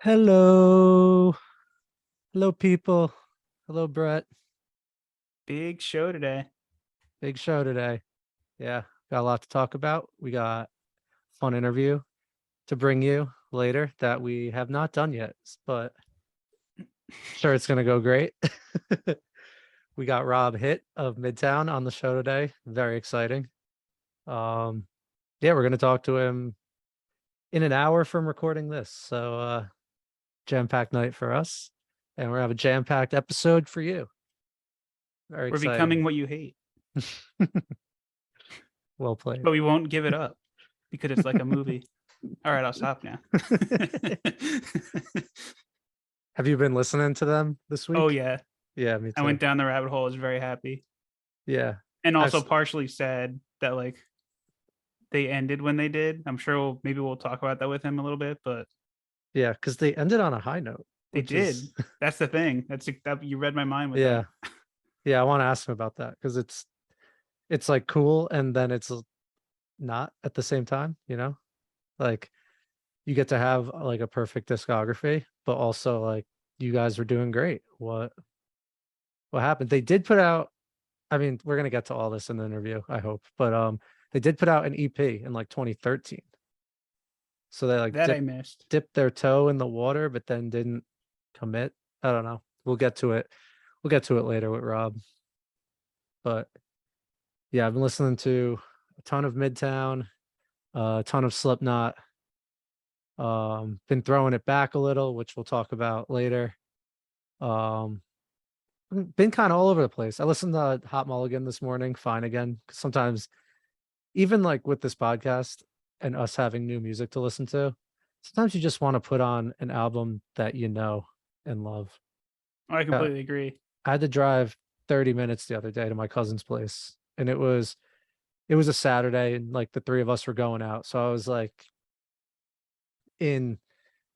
Hello. Hello, people. Hello, Brett. Big show today. Big show today. Yeah, got a lot to talk about. We got a fun interview to bring you later that we have not done yet, but sure it's gonna go great. We got Rob Hitt of Midtown on the show today. Very exciting. Um, yeah, we're gonna talk to him in an hour from recording this. So jam-packed night for us. And we're gonna have a jam-packed episode for you. Very We're exciting. becoming what you hate, Well played. but we won't give it up because it's like a movie. All right, I'll stop now. Have you been listening to them this Oh week? yeah, Yeah, me I too. went down the rabbit hole. I was very happy, Yeah. and I've also partially sad that like they ended when they did. I'm sure maybe we'll talk about that with him a little bit, but yeah, because they ended on a high note, they which is did. That's the thing. That you read my mind with yeah. that. Yeah, I want to ask him about that because it's like cool and then it's not at the same time, you know? Like you get to have like a perfect discography, but also like you guys were doing great. What happened? They did put out, I mean, we're gonna get to all this in the interview, I hope, but they did put out an EP in like 2013. So they like That I missed. dipped their toe in the water, but then didn't commit. I don't know. We'll get to it. We'll get to it later with Rob. But yeah, I've been listening to a ton of Midtown, a ton of Slipknot. Been throwing it back a little, which we'll talk about later. Um, been kind of all over the place. I listened to Hot Mulligan this morning, fine again. 'Cause sometimes, even like with this podcast and us having new music to listen to, sometimes you just want to put on an album that you know and love. I Uh, completely agree. I had to drive 30 minutes the other day to my cousin's place, and it was a Saturday, and like the three of us were going out. So I was like in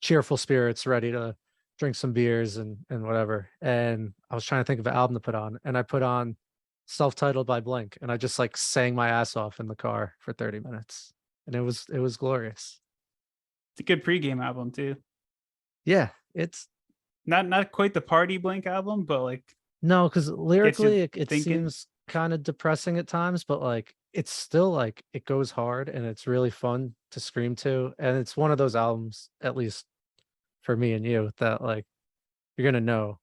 cheerful spirits, ready to drink some beers and whatever. And I was trying to think of an album to put on, and I put on Self-Titled by Blink, and I just like sang my ass off in the car for 30 minutes. And it was glorious. It's a good pregame album too. Yeah, it's Not quite the Party Blink album, but like no, because gets you lyrically it thinking. seems kind of depressing at times, but like it's still like it goes hard and it's really fun to scream to. And it's one of those albums, at least for me and you, that like you're gonna know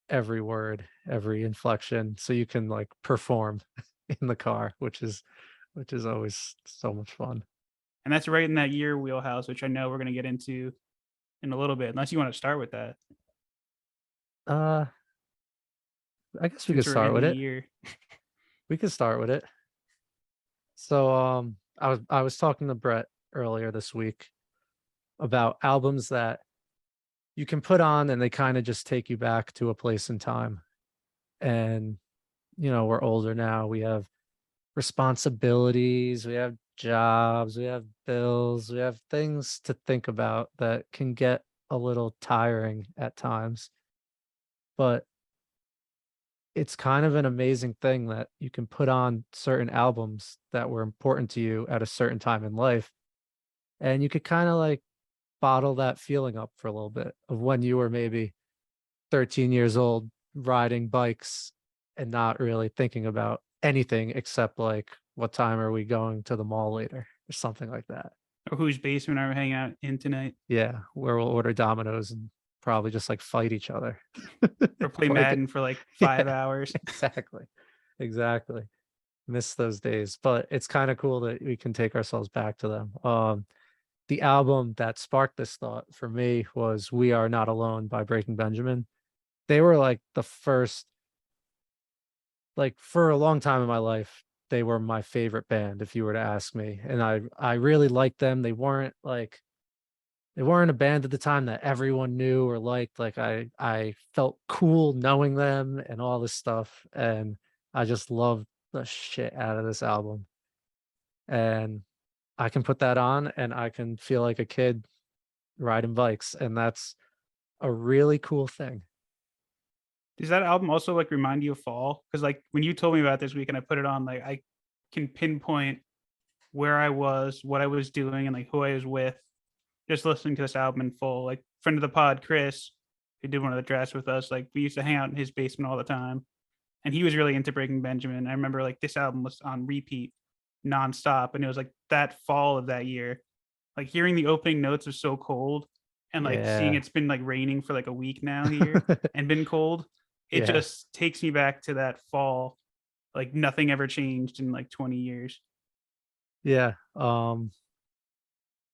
every word, every inflection, so you can like perform in the car, which is always so much fun. And that's right in that year wheelhouse, which I know we're gonna get into in a little bit, unless you wanna start with that Uh, I guess we could since we're start in with the it. year. We could start with it. So, I was talking to Brett earlier this week about albums that you can put on and they kind of just take you back to a place in time. And we're older now. We have responsibilities, we have jobs, we have bills, we have things to think about that can get a little tiring at times. But it's kind of an amazing thing that you can put on certain albums that were important to you at a certain time in life. And you could kind of like bottle that feeling up for a little bit of when you were maybe 13 years old riding bikes and not really thinking about anything except like what time are we going to the mall later or something like that. Or whose basement are we hanging out in tonight? Yeah, where we'll order Domino's and probably just like fight each other. Or play Like, Madden for like 5 yeah, hours. exactly. Exactly. Miss those days, but it's kind of cool that we can take ourselves back to them. The album that sparked this thought for me was We Are Not Alone by Breaking Benjamin. They were like the first, like for a long time in my life, they were my favorite band if you were to ask me. And I really liked them. They weren't a band at the time that everyone knew or liked. Like I felt cool knowing them and all this stuff. And I just loved the shit out of this album. And I can put that on and I can feel like a kid riding bikes. And that's a really cool thing. Does that album also like remind you of fall? Because like when you told me about this week and I put it on, like I can pinpoint where I was, what I was doing, and like who I was with. just listening to this album in full. Like friend of the pod, Chris, who did one of the drafts with us, like we used to hang out in his basement all the time. And he was really into Breaking Benjamin. I remember like this album was on repeat nonstop. And it was like that fall of that year. Like hearing the opening notes of So Cold and like seeing Yeah. it's been like raining for like a week now here and been cold. It Yeah. just takes me back to that fall. Like nothing ever changed in like 20 years. Yeah.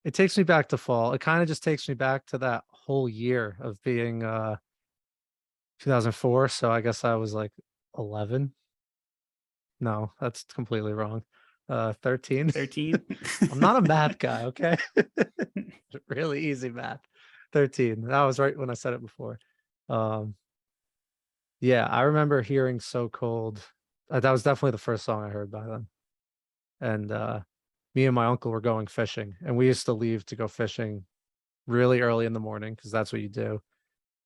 It takes me back to fall. It kind of just takes me back to that whole year of being 2004. So I guess I was like 11. No, that's completely wrong. 13. 13. I'm not a math guy, okay? Really easy math. 13. That was right when I said it before. Um, yeah, I remember hearing So Cold. That was definitely the first song I heard by them. And me and my uncle were going fishing, and we used to leave to go fishing really early in the morning because that's what you do.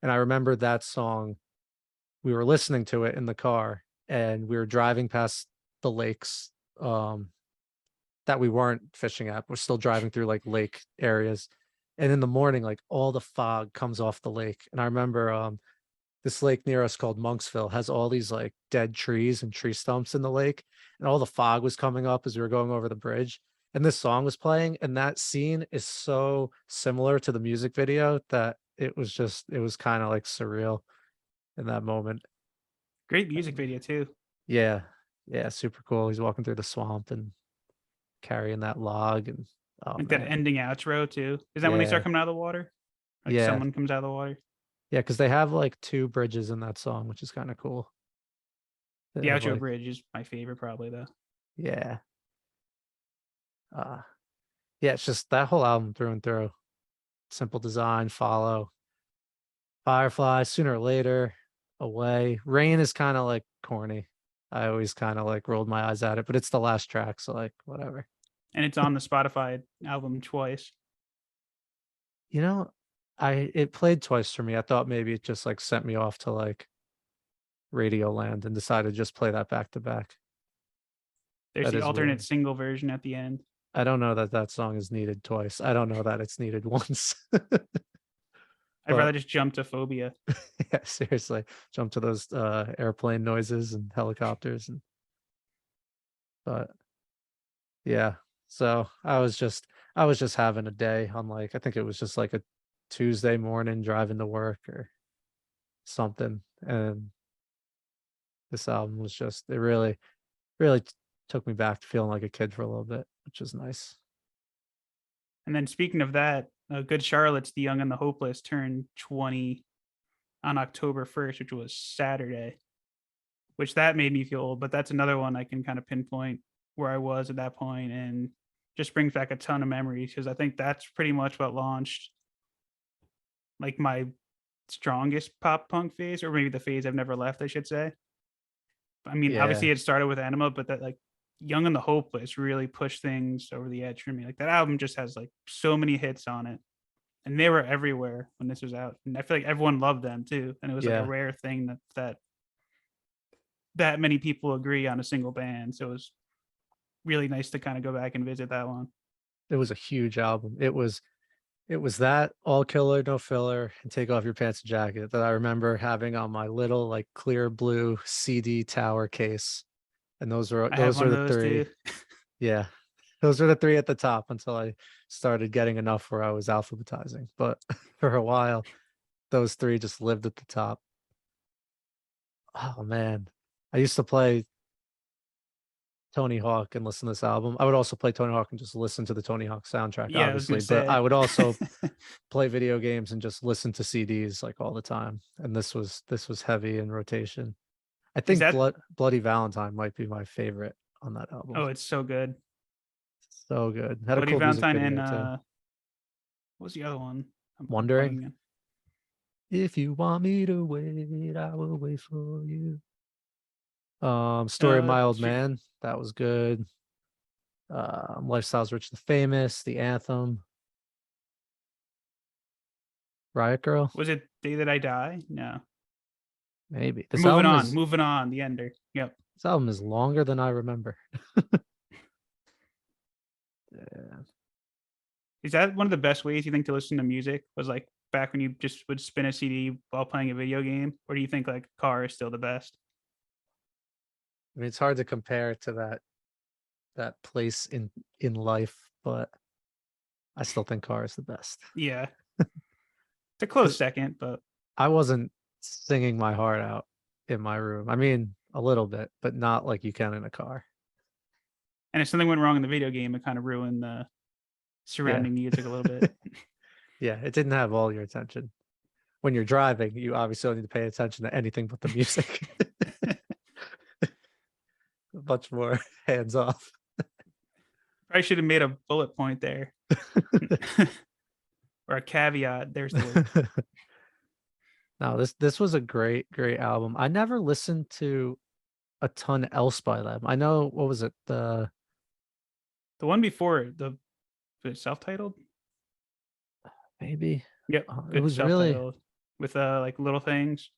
And I remember that song, we were listening to it in the car, and we were driving past the lakes that we weren't fishing at. We're still driving through like lake areas. And in the morning, like all the fog comes off the lake. And I remember this lake near us called Monksville has all these like dead trees and tree stumps in the lake. And all the fog was coming up as we were going over the bridge. And this song was playing. And that scene is so similar to the music video that it was kind of like surreal in that moment. Great music video too. Yeah. Yeah. Super cool. He's walking through the swamp and carrying that log. And oh, Like that man. ending outro too. Is that when they start Yeah. coming out of the water? Like Yeah. someone comes out of the water. Yeah, because they have like two bridges in that song, which is kind of cool. They The have outro like, bridge is my favorite, probably though. yeah, uh, yeah. It's just that whole album through and through. Simple design, follow, Firefly, sooner or later, away. Rain is kind of like corny. I always kind of like rolled my eyes at it, but it's the last track, so like whatever. And it's on the Spotify album twice. You know, it played twice for me. I thought maybe it just like sent me off to like Radio Land and decided to just play that back to back. There's That the is alternate weird. single version at the end. I don't know that that song is needed twice. I don't know that it's needed once. I'd But rather just jump to Phobia. yeah, seriously, jump to those airplane noises and helicopters and but yeah. So I was just having a day on like I think it was just like a Tuesday morning driving to work or something. And this album was just it really took me back to feeling like a kid for a little bit, which was nice. And then speaking of that, Good Charlotte's The Young and the Hopeless turned 20 on October 1st, which was Saturday, which that made me feel old, but that's another one I can kind of pinpoint where I was at that point and just brings back a ton of memories because I think that's pretty much what launched like my strongest pop punk phase, or maybe the phase I've never left, I should say. I mean, Yeah. obviously it started with Enema, but that like Young and the Hopeless really pushed things over the edge for me. Like that album just has like so many hits on it. And they were everywhere when this was out. And I feel like everyone loved them too. And it was like a Yeah. rare thing that many people agree on a single band. So it was really nice to kind of go back and visit that one. It was a huge album. It was that All Killer No Filler and Take Off Your Pants and Jacket that I remember having on my little like clear blue CD tower case. And I have those one were of the those too. three. Yeah. Those were the three at the top until I started getting enough where I was alphabetizing. But for a while, those three just lived at the top. Oh man. I used to play Tony Hawk and listen to this album. I would also play Tony Hawk and just listen to the Tony Hawk soundtrack, Yeah, I was gonna obviously, but I say. would also play video games and just listen to CDs like all the time. And this was heavy in rotation. I Is think that Bloody Valentine might be my favorite on that album. oh, it's so good. So good. Had a Bloody cool music Valentine and video too. what was the other one? I'm Wondering blanking on. if you want me to wait, I will wait for you. Story of Uh My Old Stre- Man, that was good. Lifestyles Rich and Famous, the anthem, Riot Girl, was it Day That I Die? No. maybe. Moving on, the ender. Yep. This album is longer than I remember. Yeah. Is that one of the best ways you think to listen to music? Was like back when you just would spin a CD while playing a video game, or do you think like car is still the best? I mean, it's hard to compare to that place in life, but I still think car is the best. Yeah, it's a close 'Cause second, but I wasn't singing my heart out in my room. I mean, a little bit, but not like you can in a car. and if something went wrong in the video game, it kind of ruined the Yeah. surrounding music a little bit. Yeah, it didn't have all your attention. When you're driving, you obviously don't need to pay attention to anything but the music. Much more hands off. I should have made a bullet point there or a caveat. There's the word. No, this was a great album. I never listened to a ton else by them. I know what was it? The one before it, the self-titled. Maybe Yep, it good was really self-titled with like little things.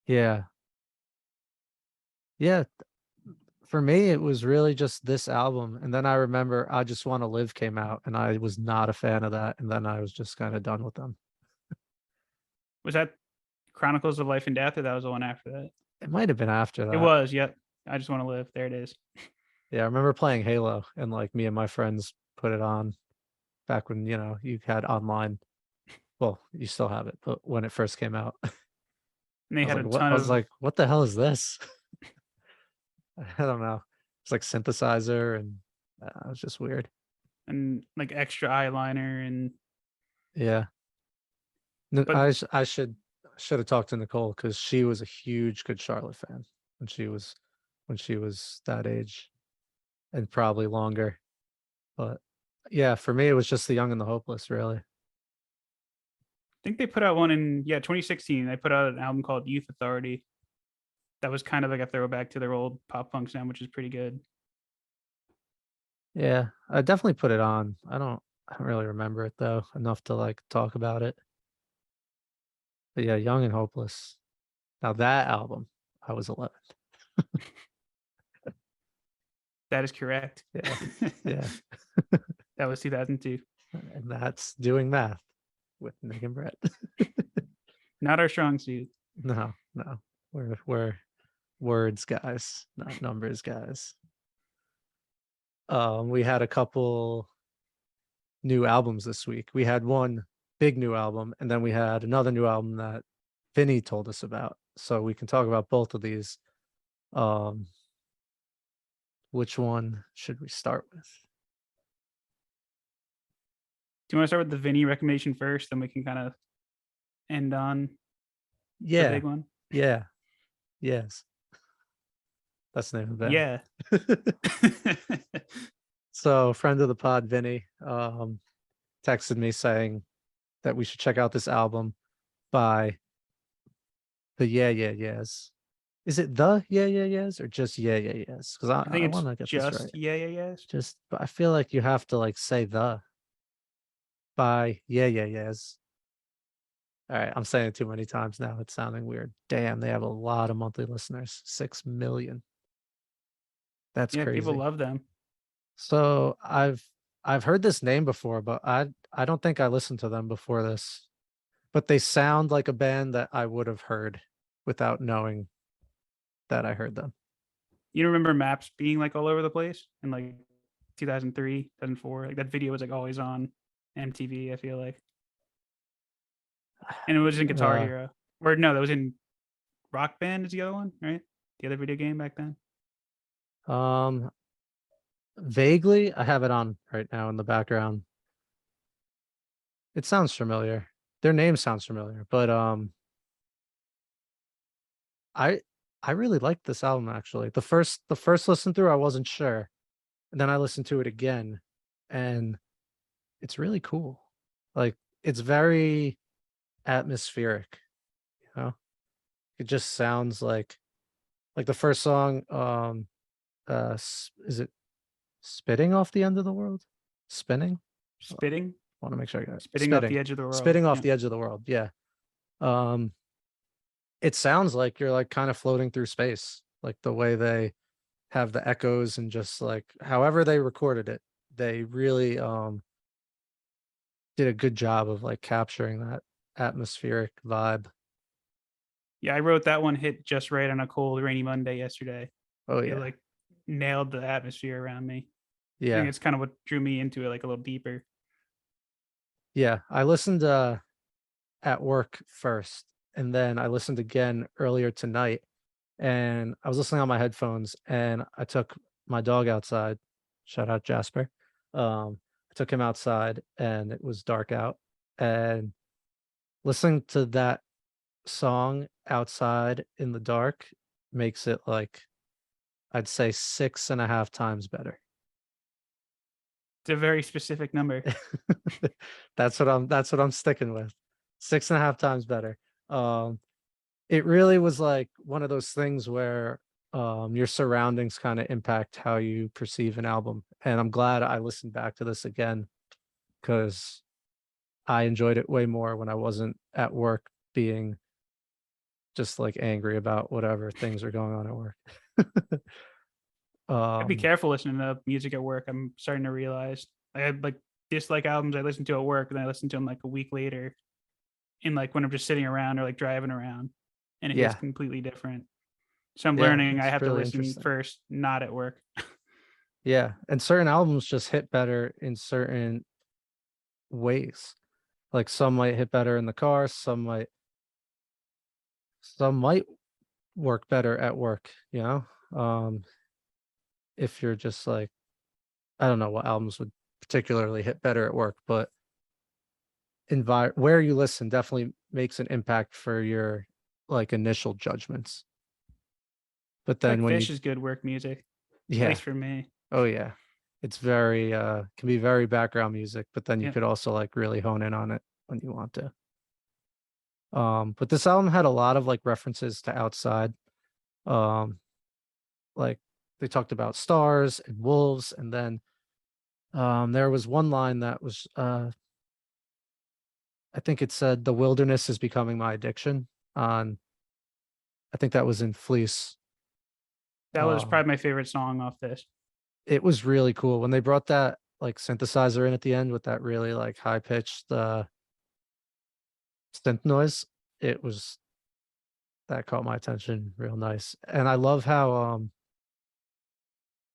yeah. Yeah, for me it was really just this album. And then I remember I Just Want to Live came out and I was not a fan of that. And then I was just kind of done with them. Was that Chronicles of Life and Death, or that was the one after that? It might have been after It that. was. Yep. I Just Want to Live. There it is. Yeah, I remember playing Halo and like me and my friends put it on back when, you had online. Well, you still have it, but when it first came out, And they I was had like, a what? ton I was of like, what the hell is this? I don't know. It's like synthesizer and it was just weird. and like extra eyeliner and Yeah. but I should have talked to Nicole because she was a huge Good Charlotte fan when she was that age and probably longer. But yeah, for me it was just The Young and the Hopeless, really. I think they put out one in 2016. They put out an album called Youth Authority. That was kind of like a throwback to their old pop punk sound, which is pretty good. Yeah, I definitely put it on. I don't really remember it though, enough to like talk about it. But yeah, Young and Hopeless. Now that album, I was 11. That is correct. Yeah. Yeah. That was 2002. And that's doing math with Nick and Brett. Not our strong suit. No, no. We're words guys, not numbers guys. We had a couple new albums this week. We had one big new album, and then we had another new album that Vinny told us about. So we can talk about both of these. Um, which one should we start with? Do you want to start with the Vinny recommendation first? Then we can kind of end on the Yeah, big one. yeah, yes. That's the name of the band. Yeah. So, friend of the pod, Vinny, texted me saying that we should check out this album by the Yeah Yeah Yeahs. Is it the Yeah Yeah Yeahs or just Yeah Yeah Yeahs? Because I think I it's want to get this just right. yes. Just, but I feel like you have to like say the by Yeah Yeah Yeahs. All right, I'm saying it too many times now. It's sounding weird. Damn, they have a lot of monthly listeners. 6 million. That's Yeah, people crazy. love them. So I've heard this name before, but I don't think I listened to them before this. But they sound like a band that I would have heard without knowing that I heard them. You remember Maps being like all over the place in like 2003, 2004? Like that video was like always on MTV, I feel like. And it was in Guitar Uh, Hero. Or no, that was in Rock Band is the other one, right? The other video game back then. um, vaguely, I have it on right now in the background. It sounds familiar. Their name sounds familiar, but I I really liked this album actually. The first listen through, I wasn't sure, and then I listened to it again, and it's really cool. Like it's very atmospheric, you know. It just sounds like the first song. Is it spitting off the end of the world? Spinning. Spitting, Want to make sure I got it. spitting off the edge of the world. Spitting off Yeah. the edge of the world. Yeah. Um, it sounds like you're like kind of floating through space, like the way they have the echoes and just like however they recorded it, they really did a good job of like capturing that atmospheric vibe. Yeah, I wrote that one hit just right on a cold, rainy Monday yesterday. Oh It, yeah. like, nailed the atmosphere around me. I think Yeah. it's kind of what drew me into it, like, a little deeper. Yeah. I listened at work first, and then I listened again earlier tonight, and I was listening on my headphones, and I took my dog outside. Shout out Jasper. I took him outside, and it was dark out, and listening to that song outside in the dark makes it like I'd say 6.5 times better. It's a very specific number. That's what I'm sticking with. 6.5 times better. Um, it really was like one of those things where your surroundings kind of impact how you perceive an album. And I'm glad I listened back to this again because I enjoyed it way more when I wasn't at work being just like angry about whatever things are going on at work. I'd be um, careful listening to music at work. I'm starting to realize I had like dislike albums I listen to at work, and I listen to them like a week later, in like when I'm just sitting around or like driving around, and it hits yeah, completely different. So I'm yeah, learning I it's have to really listen interesting. first, not at work. Yeah, and certain albums just hit better in certain ways. Like some might hit better in the car, some might work better at work, you know? If you're just like I don't know what albums would particularly hit better at work, but where you listen definitely makes an impact for your like initial judgments. But I feel then like when you Fish is good work music, at yeah, least for me. oh yeah. It's very can be very background music, but then you Yeah, could also like really hone in on it when you want to. But this album had a lot of like references to outside. Um, like they talked about stars and wolves, and then there was one line that was I think it said the wilderness is becoming my addiction on I think that was in Fleece. that was Um, probably my favorite song off this. it was really cool when they brought that like synthesizer in at the end with that really like high pitched synth noise. It was that caught my attention real nice. And I love how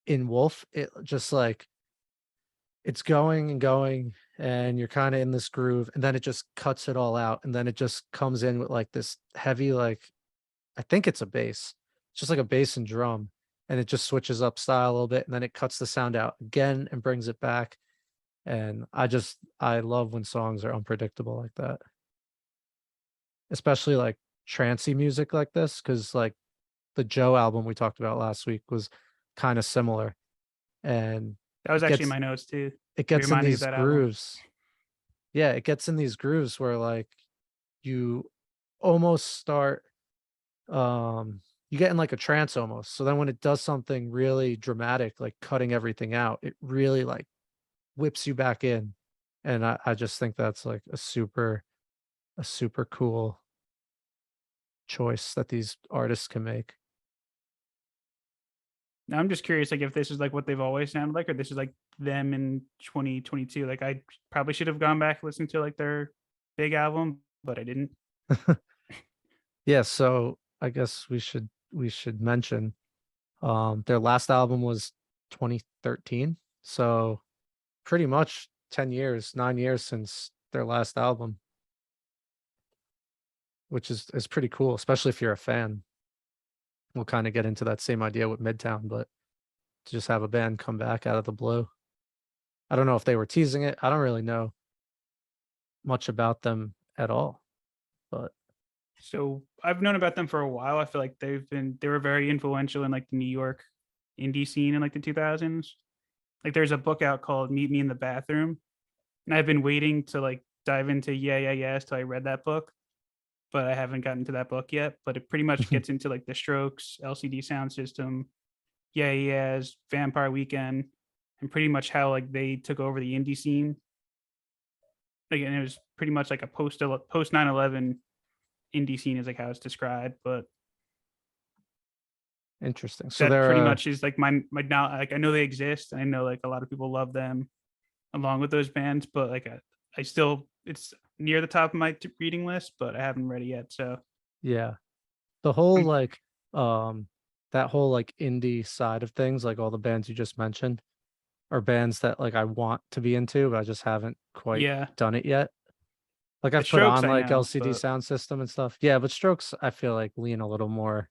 in Wolf it just like it's going and going and you're kind of in this groove and then it just cuts it all out and then it just comes in with like this heavy like I think it's a bass. It's just like a bass and drum and it just switches up style a little bit and then it cuts the sound out again and brings it back. And I love when songs are unpredictable like that. Especially like trancy music like this cuz like the Joe album we talked about last week was kind of similar and That was it actually in gets my notes too. it It gets in reminded me of these that album. grooves. Yeah, it gets in these grooves where like you almost start you get in like a trance almost. So then when it does something really dramatic, like cutting everything out, it really like whips you back in. And I just think that's like a super cool choice that these artists can make. Now I'm just curious, like if this is like what they've always sounded like, or this is like them in 2022. Like I probably should have gone back and listened to like their big album, but I didn't. Yeah, so I guess we should mention their last album was 2013. So pretty much 10 years, 9 years since their last album, which is pretty cool, especially if you're a fan. We'll kind of get into that same idea with Midtown, but to just have a band come back out of the blue. I don't know if they were teasing it. I don't really know much about them at all, but So I've known about them for a while. I feel like they were very influential in like the New York indie scene in like the 2000s. Like there's a book out called Meet Me in the Bathroom, and I've been waiting to like dive into Yeah Yeah Yeahs till I read that book, but I haven't gotten to that book yet. But it pretty much gets into like the Strokes, LCD Sound System, Yeah Yeah Yeahs, Vampire Weekend, and pretty much how like they took over the indie scene. Like, and it was pretty much like a post 9/11 indie scene is like how it's described, but interesting. So that pretty they're much is like my now like I know they exist and I know like a lot of people love them along with those bands, but like it's near the top of my reading list, but I haven't read it yet. So Yeah. The whole I'm, like that whole like indie side of things, like all the bands you just mentioned, are bands that like I want to be into, but I just haven't quite yeah, done it yet. Like the I've put Strokes on I like know, LCD but Sound System and stuff. Yeah, but Strokes I feel like lean a little more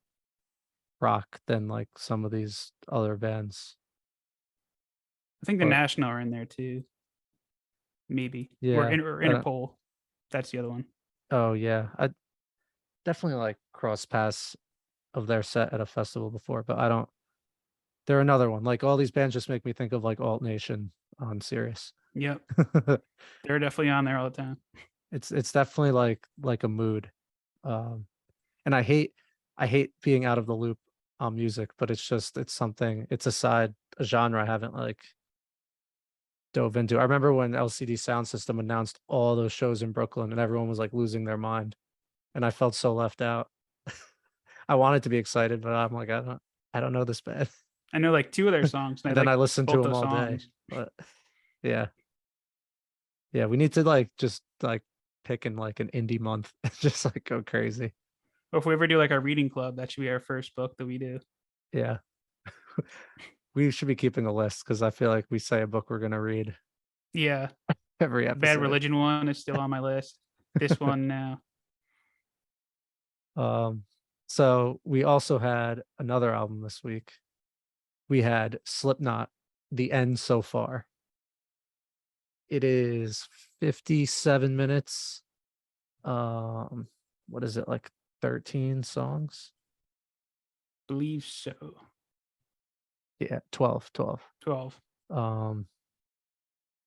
rock than like some of these other bands. I think the But National are in there too. Maybe yeah, or I don't, Interpol. That's the other one. oh yeah, I definitely like cross paths of their set at a festival before, but I don't. They're another one. Like all these bands just make me think of like Alt Nation on Sirius. Yep, they're definitely on there all the time. It's definitely like a mood. Um and I hate being out of the loop on music, but it's just it's something it's a genre I haven't like dove into. I remember when LCD Sound System announced all those shows in Brooklyn and everyone was like losing their mind and I felt so left out. I wanted to be excited, but I'm like I don't know this band. I know like two of their songs, and I And then I like listened to both them those all day. songs. But yeah. Yeah, we need to like just like pick in like an indie month and just like go crazy. Or if we ever do like our reading club, that should be our first book that we do. Yeah. We should be keeping a list because I feel like we say a book we're gonna read Yeah, every the Bad episode. Religion one is still on my list. This one now. Um, so we also had another album this week. We had Slipknot, The End So Far. It is 57 minutes. Um, what is it, like 13 songs? Believe so. Yeah, 12, 12. 12. Um,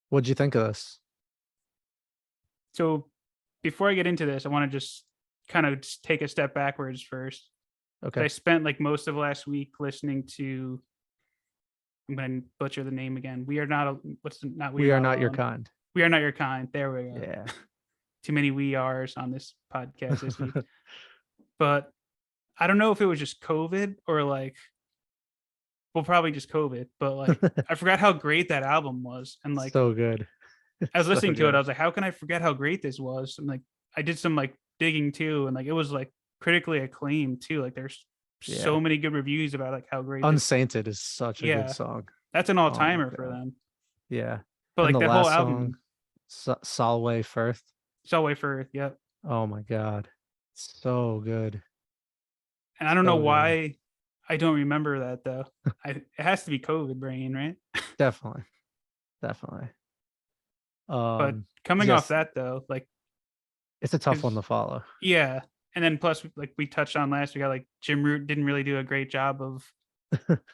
what'd you think of this? So before I get into this, I want to just kind of just take a step backwards first. I Okay. spent like most of last week listening to, I'm going to butcher the name again. We are not, not We Are We Are Not Not Your Alone. Kind. We Are Not Your Kind. There we go. Yeah. Too many we are's on this podcast this week. But I don't know if it was just COVID or like, well, probably just COVID, but like I forgot how great that album was. And like So good. I was So listening to it, I good. was like, how can I forget how great this was? And like I did some like digging too, and like it was like critically acclaimed too. Like there's so Yeah. many good reviews about like how great this, Unsainted is such a good yeah, song. that's an all Oh my timer for god. them. Yeah. But And like the that whole last song, album, Solway Firth. Solway for Earth, yep. Oh my god. So good. And I don't know So good. why I don't remember that though. It has to be COVID brain, right? Definitely. Definitely. But coming off Yes, that though, like it's a tough one because to follow. yeah, and then plus like we touched on last, we got like Jim Root didn't really do a great job of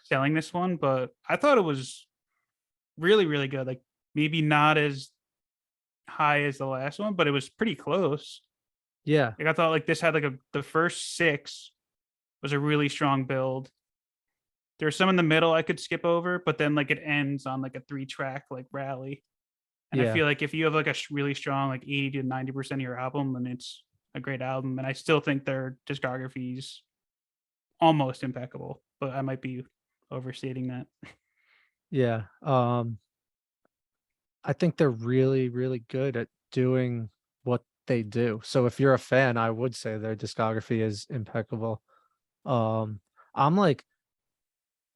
selling this one, but I thought it was really, really good. Like maybe not as high as the last one, but it was pretty close. Yeah. Like I thought like this had like the first six was a really strong build. There's some in the middle I could skip over, but then like it ends on like a 3-track like rally. And I Yeah. feel like if you have like a really strong like 80 to 90% of your album, then it's a great album. And I still think their discography's almost impeccable, but I might be overstating that. Yeah. I think they're really, really good at doing what they do. So if you're a fan, I would say their discography is impeccable. Um, I'm like,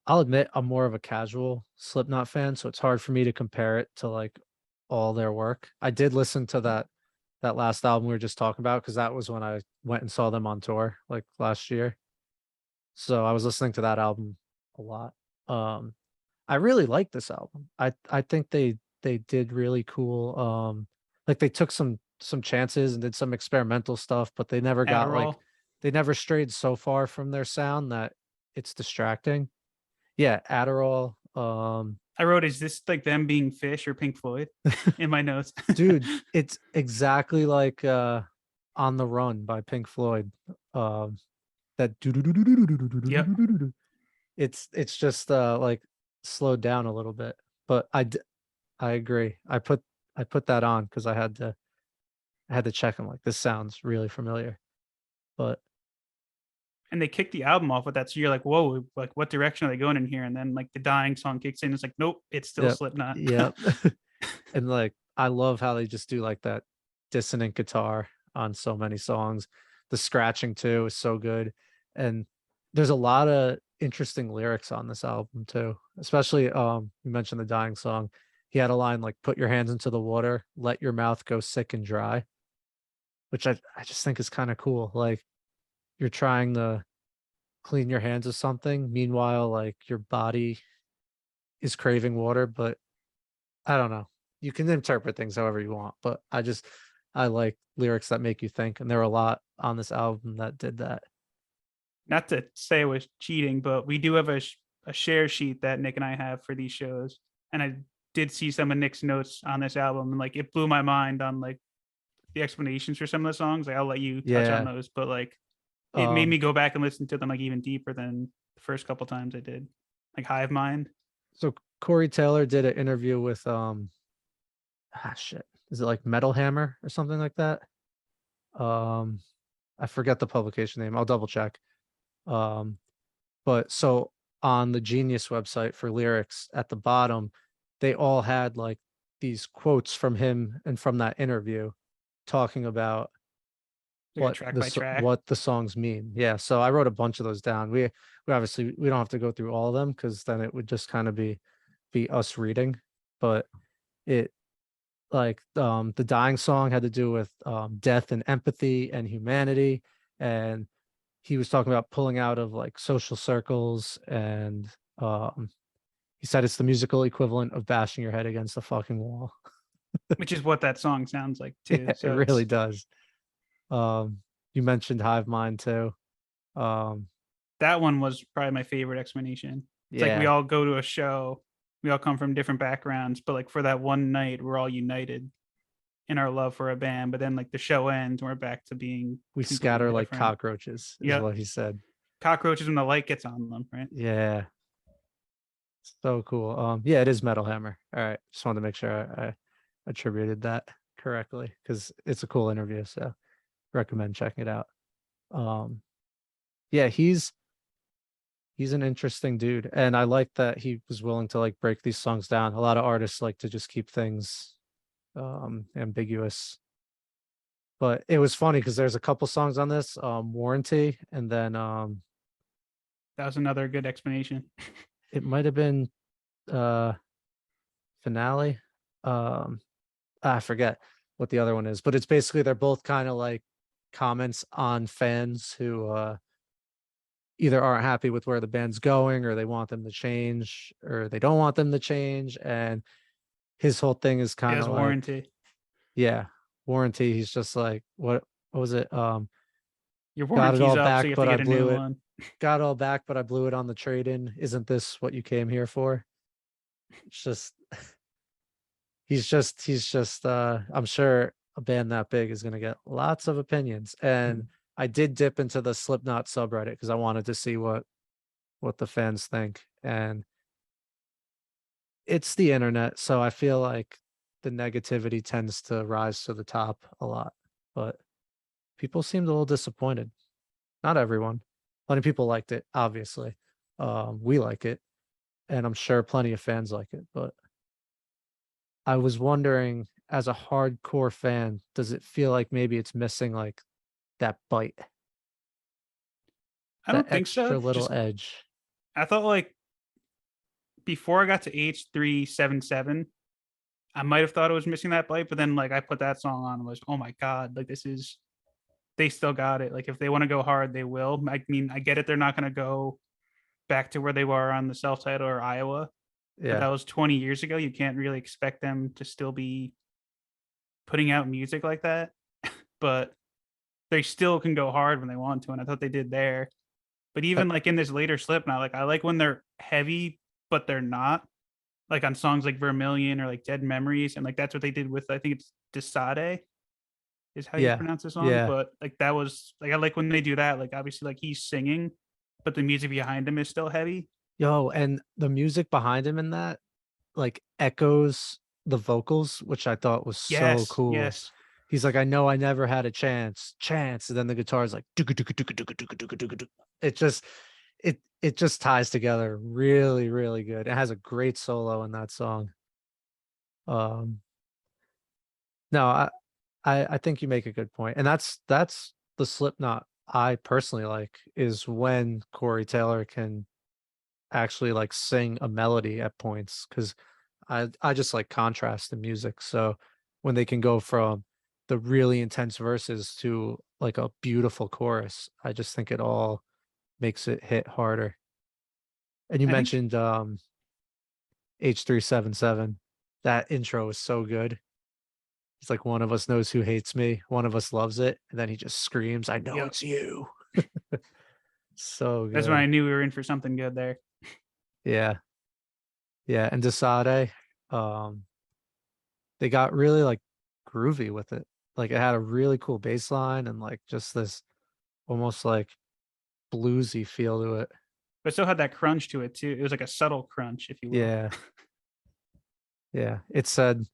I'll admit I'm more of a casual Slipknot fan, so it's hard for me to compare it to like all their work. I did listen to that last album we were just talking about because that was when I went and saw them on tour like last year. So I was listening to that album a lot. Um, I really like this album. I think they did really cool. Like they took some chances and did some experimental stuff, but they never got like Adderall. they never strayed so far from their sound that it's distracting. Yeah, Adderall. I wrote, is this like them being Fish or Pink Floyd in my notes? Dude, it's exactly like On the Run by Pink Floyd. Um that Yep. it's just like slowed down a little bit. But I agree. I put that on because I had to check. I'm like, this sounds really familiar. But And they kicked the album off with that. So you're like, whoa, like what direction are they going in here? And then like the dying song kicks in. It's like, nope, it's still yep, Slipknot. yep. And like I love how they just do like that dissonant guitar on so many songs. The scratching too is so good. And there's a lot of interesting lyrics on this album too. Especially you mentioned the dying song. He had a line like put your hands into the water, let your mouth go sick and dry, which I just think is kind of cool. Like you're trying to clean your hands of something, meanwhile like your body is craving water, but I don't know. You can interpret things however you want, but I like lyrics that make you think, and there are a lot on this album that did that. Not to say it was cheating, but we do have a share sheet that Nick and I have for these shows, and I did see some of Nick's notes on this album, and like it blew my mind on like the explanations for some of the songs. Like I'll let you touch on Yeah. those, but like it made Um, me go back and listen to them like even deeper than the first couple times I did. Like Hive Mind. so Corey Taylor did an interview with shit. Is it like Metal Hammer or something like that? Um, I forget the publication name. I'll double check. Um, but so on the Genius website for lyrics at the bottom, they all had like these quotes from him and from that interview talking about Like a track by track. what the songs mean. Yeah, so I wrote a bunch of those down. We obviously we don't have to go through all of them because then it would just kind of be us reading. But it like the dying song had to do with death and empathy and humanity, and he was talking about pulling out of like social circles, and he said it's the musical equivalent of bashing your head against the fucking wall. Which is what that song sounds like too. Yeah, it So really it's does. You mentioned Hive Mind too. Um, that one was probably my favorite explanation. It's like we yeah, all go to a show, we all come from different backgrounds, but like for that one night, we're all united in our love for a band. But then like the show ends, and we're back to being we completely scatter like different. cockroaches, is Yep. what he said. Cockroaches when the light gets on them, right? Yeah, so cool. Yeah, it is Metal Hammer. All right, just wanted to make sure I attributed that correctly because it's a cool interview. So recommend checking it out. Um, yeah, he's an interesting dude, and I like that he was willing to like break these songs down. A lot of artists like to just keep things ambiguous, but it was funny because there's a couple songs on this Warranty, and then That was another good explanation. it might have been uh Finale. um I forget what the other one is, but it's basically they're both kind of like comments on fans who either aren't happy with where the band's going, or they want them to change, or they don't want them to change. And his whole thing is It kind has of like, warranty. yeah, Warranty. He's just like, what was it? Your Got it warranty's all up, so back, you have to but I get a new blew it. one. Got it all back, but I blew it on the trade in. Isn't this what you came here for? It's just I'm sure a band that big is gonna get lots of opinions. And I did dip into the Slipknot subreddit because I wanted to see what the fans think. And it's the internet, so I feel like the negativity tends to rise to the top a lot. But people seemed a little disappointed. Not everyone. Plenty of people liked it, obviously. We like it, and I'm sure plenty of fans like it. But I was wondering, as a hardcore fan, does it feel like maybe it's missing like that bite, I that don't think so. extra little Just edge? I thought like before I got to H377, I might have thought it was missing that bite, but then like I put that song on and was, oh my God, like this is they still got it. Like if they want to go hard, they will. I mean, I get it, they're not gonna go back to where they were on the self-title or Iowa, but that Yeah, was 20 years ago. You can't really expect them to still be putting out music like that. But they still can go hard when they want to, and I thought they did there. But uh, even like in this later Slipknot, like I like when they're heavy, but they're not. Like on songs like Vermilion or like Dead Memories, and like that's what they did with I think it's Desade is how you yeah, pronounce the song. yeah. But like that was like I like when they do that. Like obviously like he's singing, but the music behind him is still heavy. Yo, and the music behind him in that like echoes the vocals, which I thought was so Yes, cool. yes. He's like, I know I never had a chance. And then the guitar is like, it just, it just ties together really, really good. It has a great solo in that song. Um, No, I think you make a good point, and that's the Slipknot I personally like is when Corey Taylor can actually like sing a melody at points because I just like contrast in music. So when they can go from the really intense verses to like a beautiful chorus, I just think it all makes it hit harder. And you I think mentioned H377. That intro is so good. It's like one of us knows who hates me, one of us loves it, and then he just screams, "I know yep, it's you." So that's when I good. knew we were in for something good there. Yeah. Yeah. And Desade, um, they got really like groovy with it. Like it had a really cool bass line and like just this almost like bluesy feel to it. But it still had that crunch to it too. It was like a subtle crunch, if you will. Yeah. Yeah. It said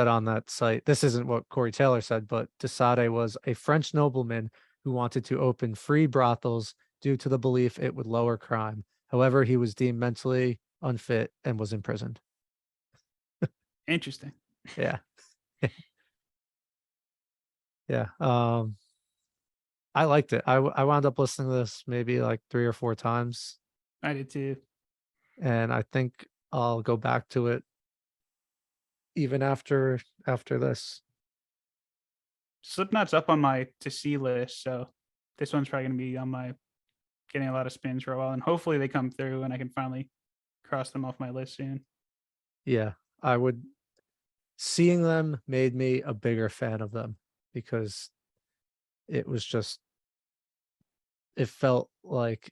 on that site, this isn't what Corey Taylor said, but Desade was a French nobleman who wanted to open free brothels due to the belief it would lower crime. However, he was deemed mentally unfit and was imprisoned. Interesting. Yeah. Yeah. I liked it. I wound up listening to this maybe like 3 or 4 times, I did too. and I think I'll go back to it even after this. Slipknot's up on my to see list, so this one's probably gonna be on my getting a lot of spins for a while, and hopefully they come through and I can finally cross them off my list soon. Yeah, I would seeing them made me a bigger fan of them because it was just it felt like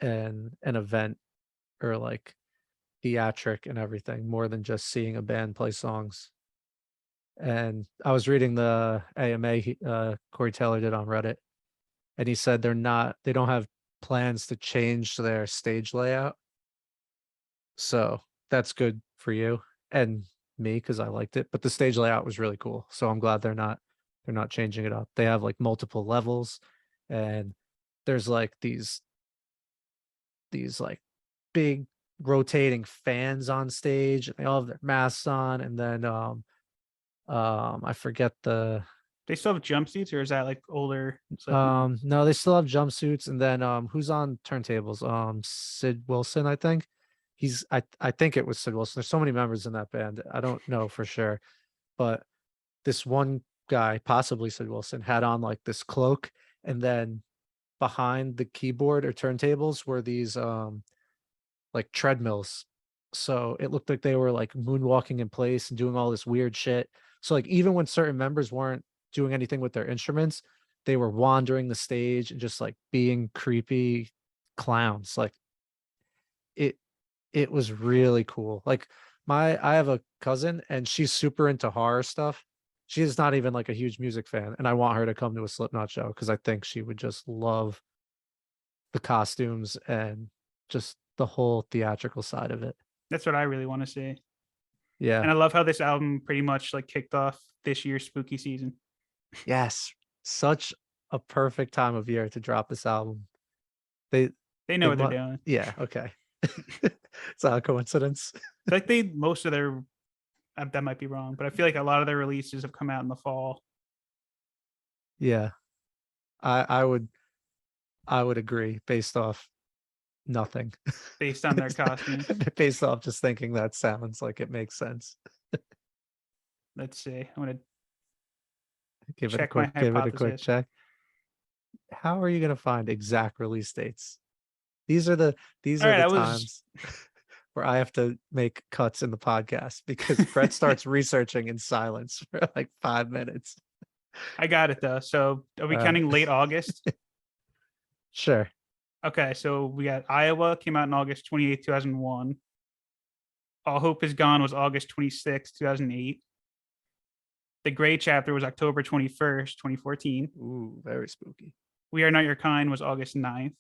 an event or like theatric and everything more than just seeing a band play songs. And I was reading the AMA Corey Taylor did on Reddit, and he said they don't have plans to change their stage layout. So that's good for you and me because I liked it. But the stage layout was really cool. So I'm glad they're not changing it up. They have like multiple levels and there's like these like big rotating fans on stage and they all have their masks on and then I forget the They still have jumpsuits, or is that like older Slipknot? no, they still have jumpsuits, and then, who's on turntables? Sid Wilson, I think. I think it was Sid Wilson. There's so many members in that band. I don't know for sure, but this one guy, possibly Sid Wilson, had on like this cloak, and then behind the keyboard or turntables were these like treadmills. So it looked like they were like moonwalking in place and doing all this weird shit. So like even when certain members weren't doing anything with their instruments, they were wandering the stage and just like being creepy clowns. Like it it was really cool. Like I have a cousin and she's super into horror stuff. She is not even like a huge music fan and I want her to come to a Slipknot show because I think she would just love the costumes and just the whole theatrical side of it. That's what I really want to see. Yeah. And I love how this album pretty much like kicked off this year's spooky season. Yes. Such a perfect time of year to drop this album. They They know they what they're mu doing. yeah, okay. It's not a coincidence. I feel like they most of their that might be wrong, but I feel like a lot of their releases have come out in the fall. Yeah. I would agree based off nothing. Based on their costumes. Based off just thinking that sounds like it makes sense. Let's see. I'm gonna Give it a check my quick give it a quick hypothesis. check. How are you gonna find exact release dates? These are the these All are right, the I was times where I have to make cuts in the podcast because Brett starts researching in silence for like 5 minutes. I got it though. So are we Alright. counting late August? Sure. Okay, so we got Iowa came out in August 28th, 2001. All Hope Is Gone was August 26th, 2008. The Gray Chapter was October 21st, 2014. Ooh, very spooky. We Are Not Your Kind was August 9th.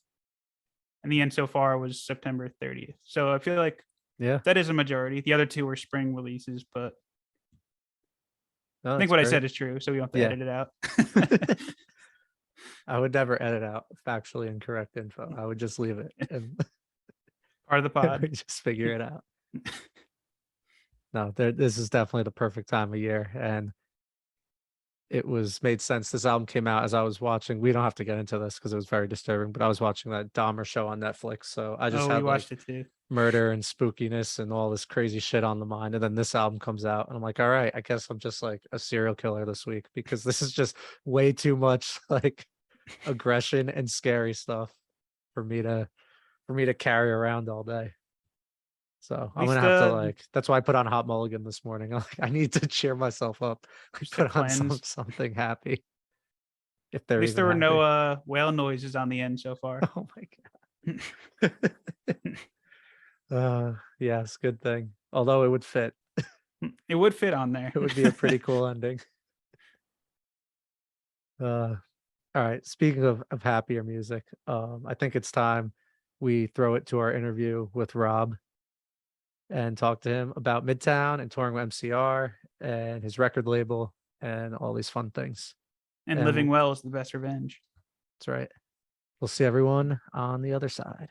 And The End So Far was September 30th. So I feel like Yeah. that is a majority. The other two were spring releases, but No, I think that's what I great. said is true, so we don't have to Yeah. edit it out. I would never edit out factually incorrect info. I would just leave it and Part of the pod. just figure it out. No, this is definitely the perfect time of year. And it was made sense. This album came out as I was watching. We don't have to get into this because it was very disturbing, but I was watching that Dahmer show on Netflix. So I just Oh, we had like watched it too. murder and spookiness and all this crazy shit on the mind. And then this album comes out, and I'm like, all right, I guess I'm just like a serial killer this week because this is just way too much like aggression and scary stuff for me to carry around all day. So At I'm least gonna have to like. That's why I put on Hot Mulligan this morning. I'm like, I need to cheer myself up. just to Put on cleanse. something happy, if At they're least even there were no happy. whale noises on the end so far. Oh my god. Yes, good thing. Although it would fit. It would fit on there. It would be a pretty cool ending. All right. Speaking of happier music, I think it's time we throw it to our interview with Rob and talk to him about Midtown and touring with MCR and his record label and all these fun things. And And living well is the best revenge. that's right. We'll see everyone on the other side.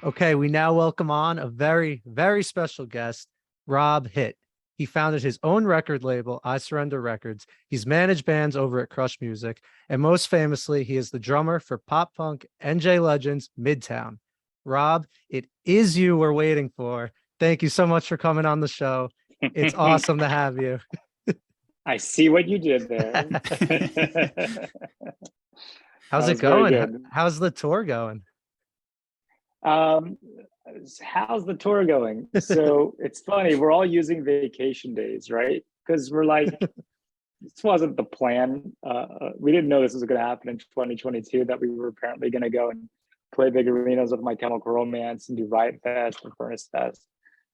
Okay, we now welcome on a very, very special guest, Rob Hitt. He founded his own record label, I Surrender Records. He's managed bands over at Crush Music, and most famously, he is the drummer for pop punk NJ Legends Midtown. Rob, it is you we're waiting for. Thank you so much for coming on the show. It's awesome to have you. I see what you did there. How's it going? How's the tour going? How's the tour going? So it's funny, we're all using vacation days, right? Because we're like, this wasn't the plan. We didn't know this was going to happen in 2022, that we were apparently going to go and play big arenas with My Chemical Romance and do Riot Fest and Furnace Fest.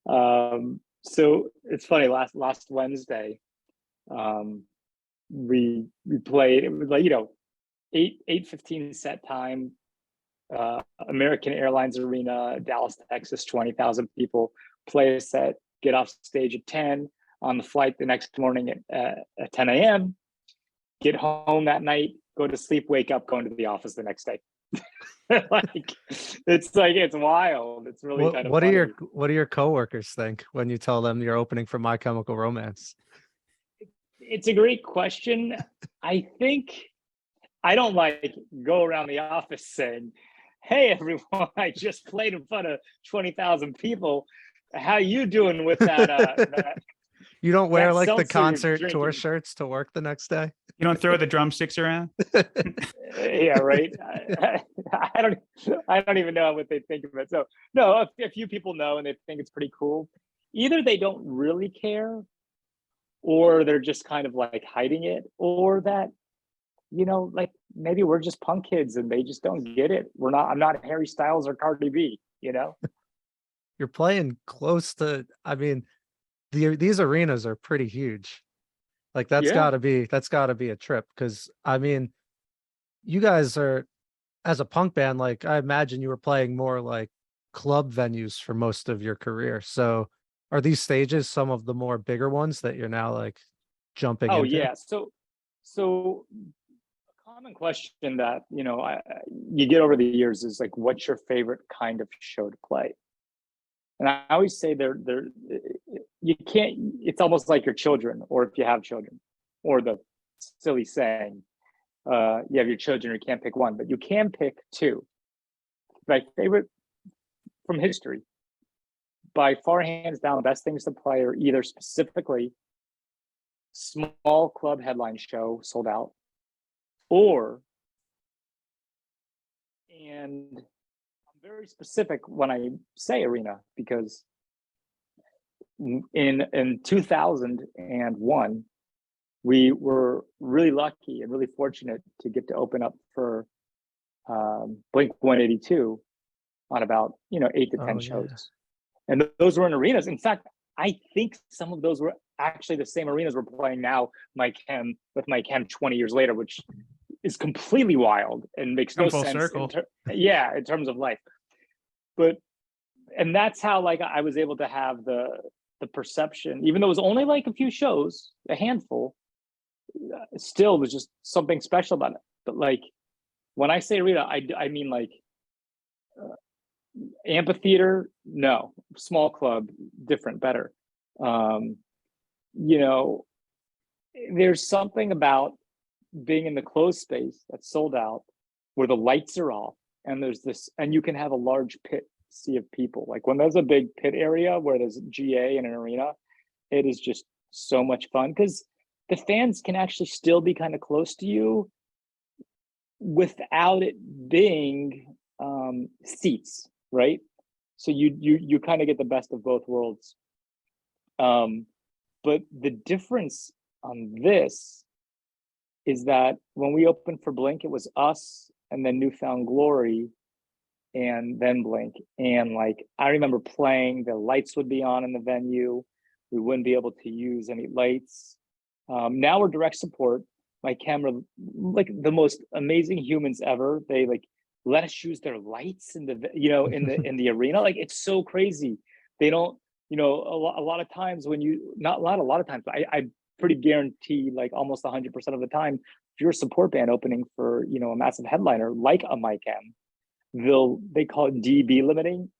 So it's funny, last Wednesday, we played, it was like, 8:15 set time, American Airlines Arena, Dallas, Texas, 20,000 people, play a set, get off stage at 10, on the flight the next morning at 10 a.m., get home that night, go to sleep, wake up, going to the office the next day. It's wild. It's really kind of funny. What do your coworkers think when you tell them you're opening for My Chemical Romance? It's a great question. I think I don't like go around the office saying, "Hey everyone, I just played in front of 20,000 people. How you doing with that?" You don't wear like the seltzer concert you're tour drinking? shirts to work the next day? You don't throw the drumsticks around? Yeah, right. I don't even know what they think of it. So no, a few people know and they think it's pretty cool. Either they don't really care, or they're just kind of like hiding it, or that, like maybe we're just punk kids and they just don't get it. I'm not Harry Styles or Cardi B, You're playing close to, I mean, these arenas are pretty huge. Like that's Yeah. gotta be a trip. Cause I mean, you guys are, as a punk band, like I imagine you were playing more like club venues for most of your career. So are these stages some of the more bigger ones that you're now like jumping Oh into? yeah. So a common question that, you get over the years is like, what's your favorite kind of show to play? And I always say you can't, it's almost like your children, or if you have children, or the silly saying, you have your children, you can't pick one, but you can pick two. My favorite from history, by far, hands down, the best things to play are either specifically small club headline show sold out, and I'm very specific when I say arena, because in 2001, we were really lucky and really fortunate to get to open up for Blink 182 on about 8 to 10 shows, and those were in arenas. In fact, I think some of those were actually the same arenas we're playing now, with My Chem 20 years later, which is completely wild and makes no sense. Circle. In terms of life. And that's how like I was able to have the perception, even though it was only like a few shows, a handful, still was just something special about it. But like when I say arena, I mean like amphitheater, no, small club, different, better. you know, there's something about being in the closed space that's sold out, where the lights are off, and there's this, and you can have a large pit sea of people. Like when there's a big pit area where there's GA in an arena, it is just so much fun because the fans can actually still be kind of close to you without it being seats, right? So you kind of get the best of both worlds. But the difference on this is that when we opened for Blink, it was us and then Newfound Glory and then Blink. And like, I remember playing, the lights would be on in the venue. We wouldn't be able to use any lights. Now we're direct support. My camera, like the most amazing humans ever. They like let us use their lights in the, you know, in the arena. Like it's so crazy. They don't, you know, a lot of times when you, not a lot of times, but I pretty guarantee like almost 100% of the time, if you're a support band opening for, you know, a massive headliner like a MyChem, they call it DB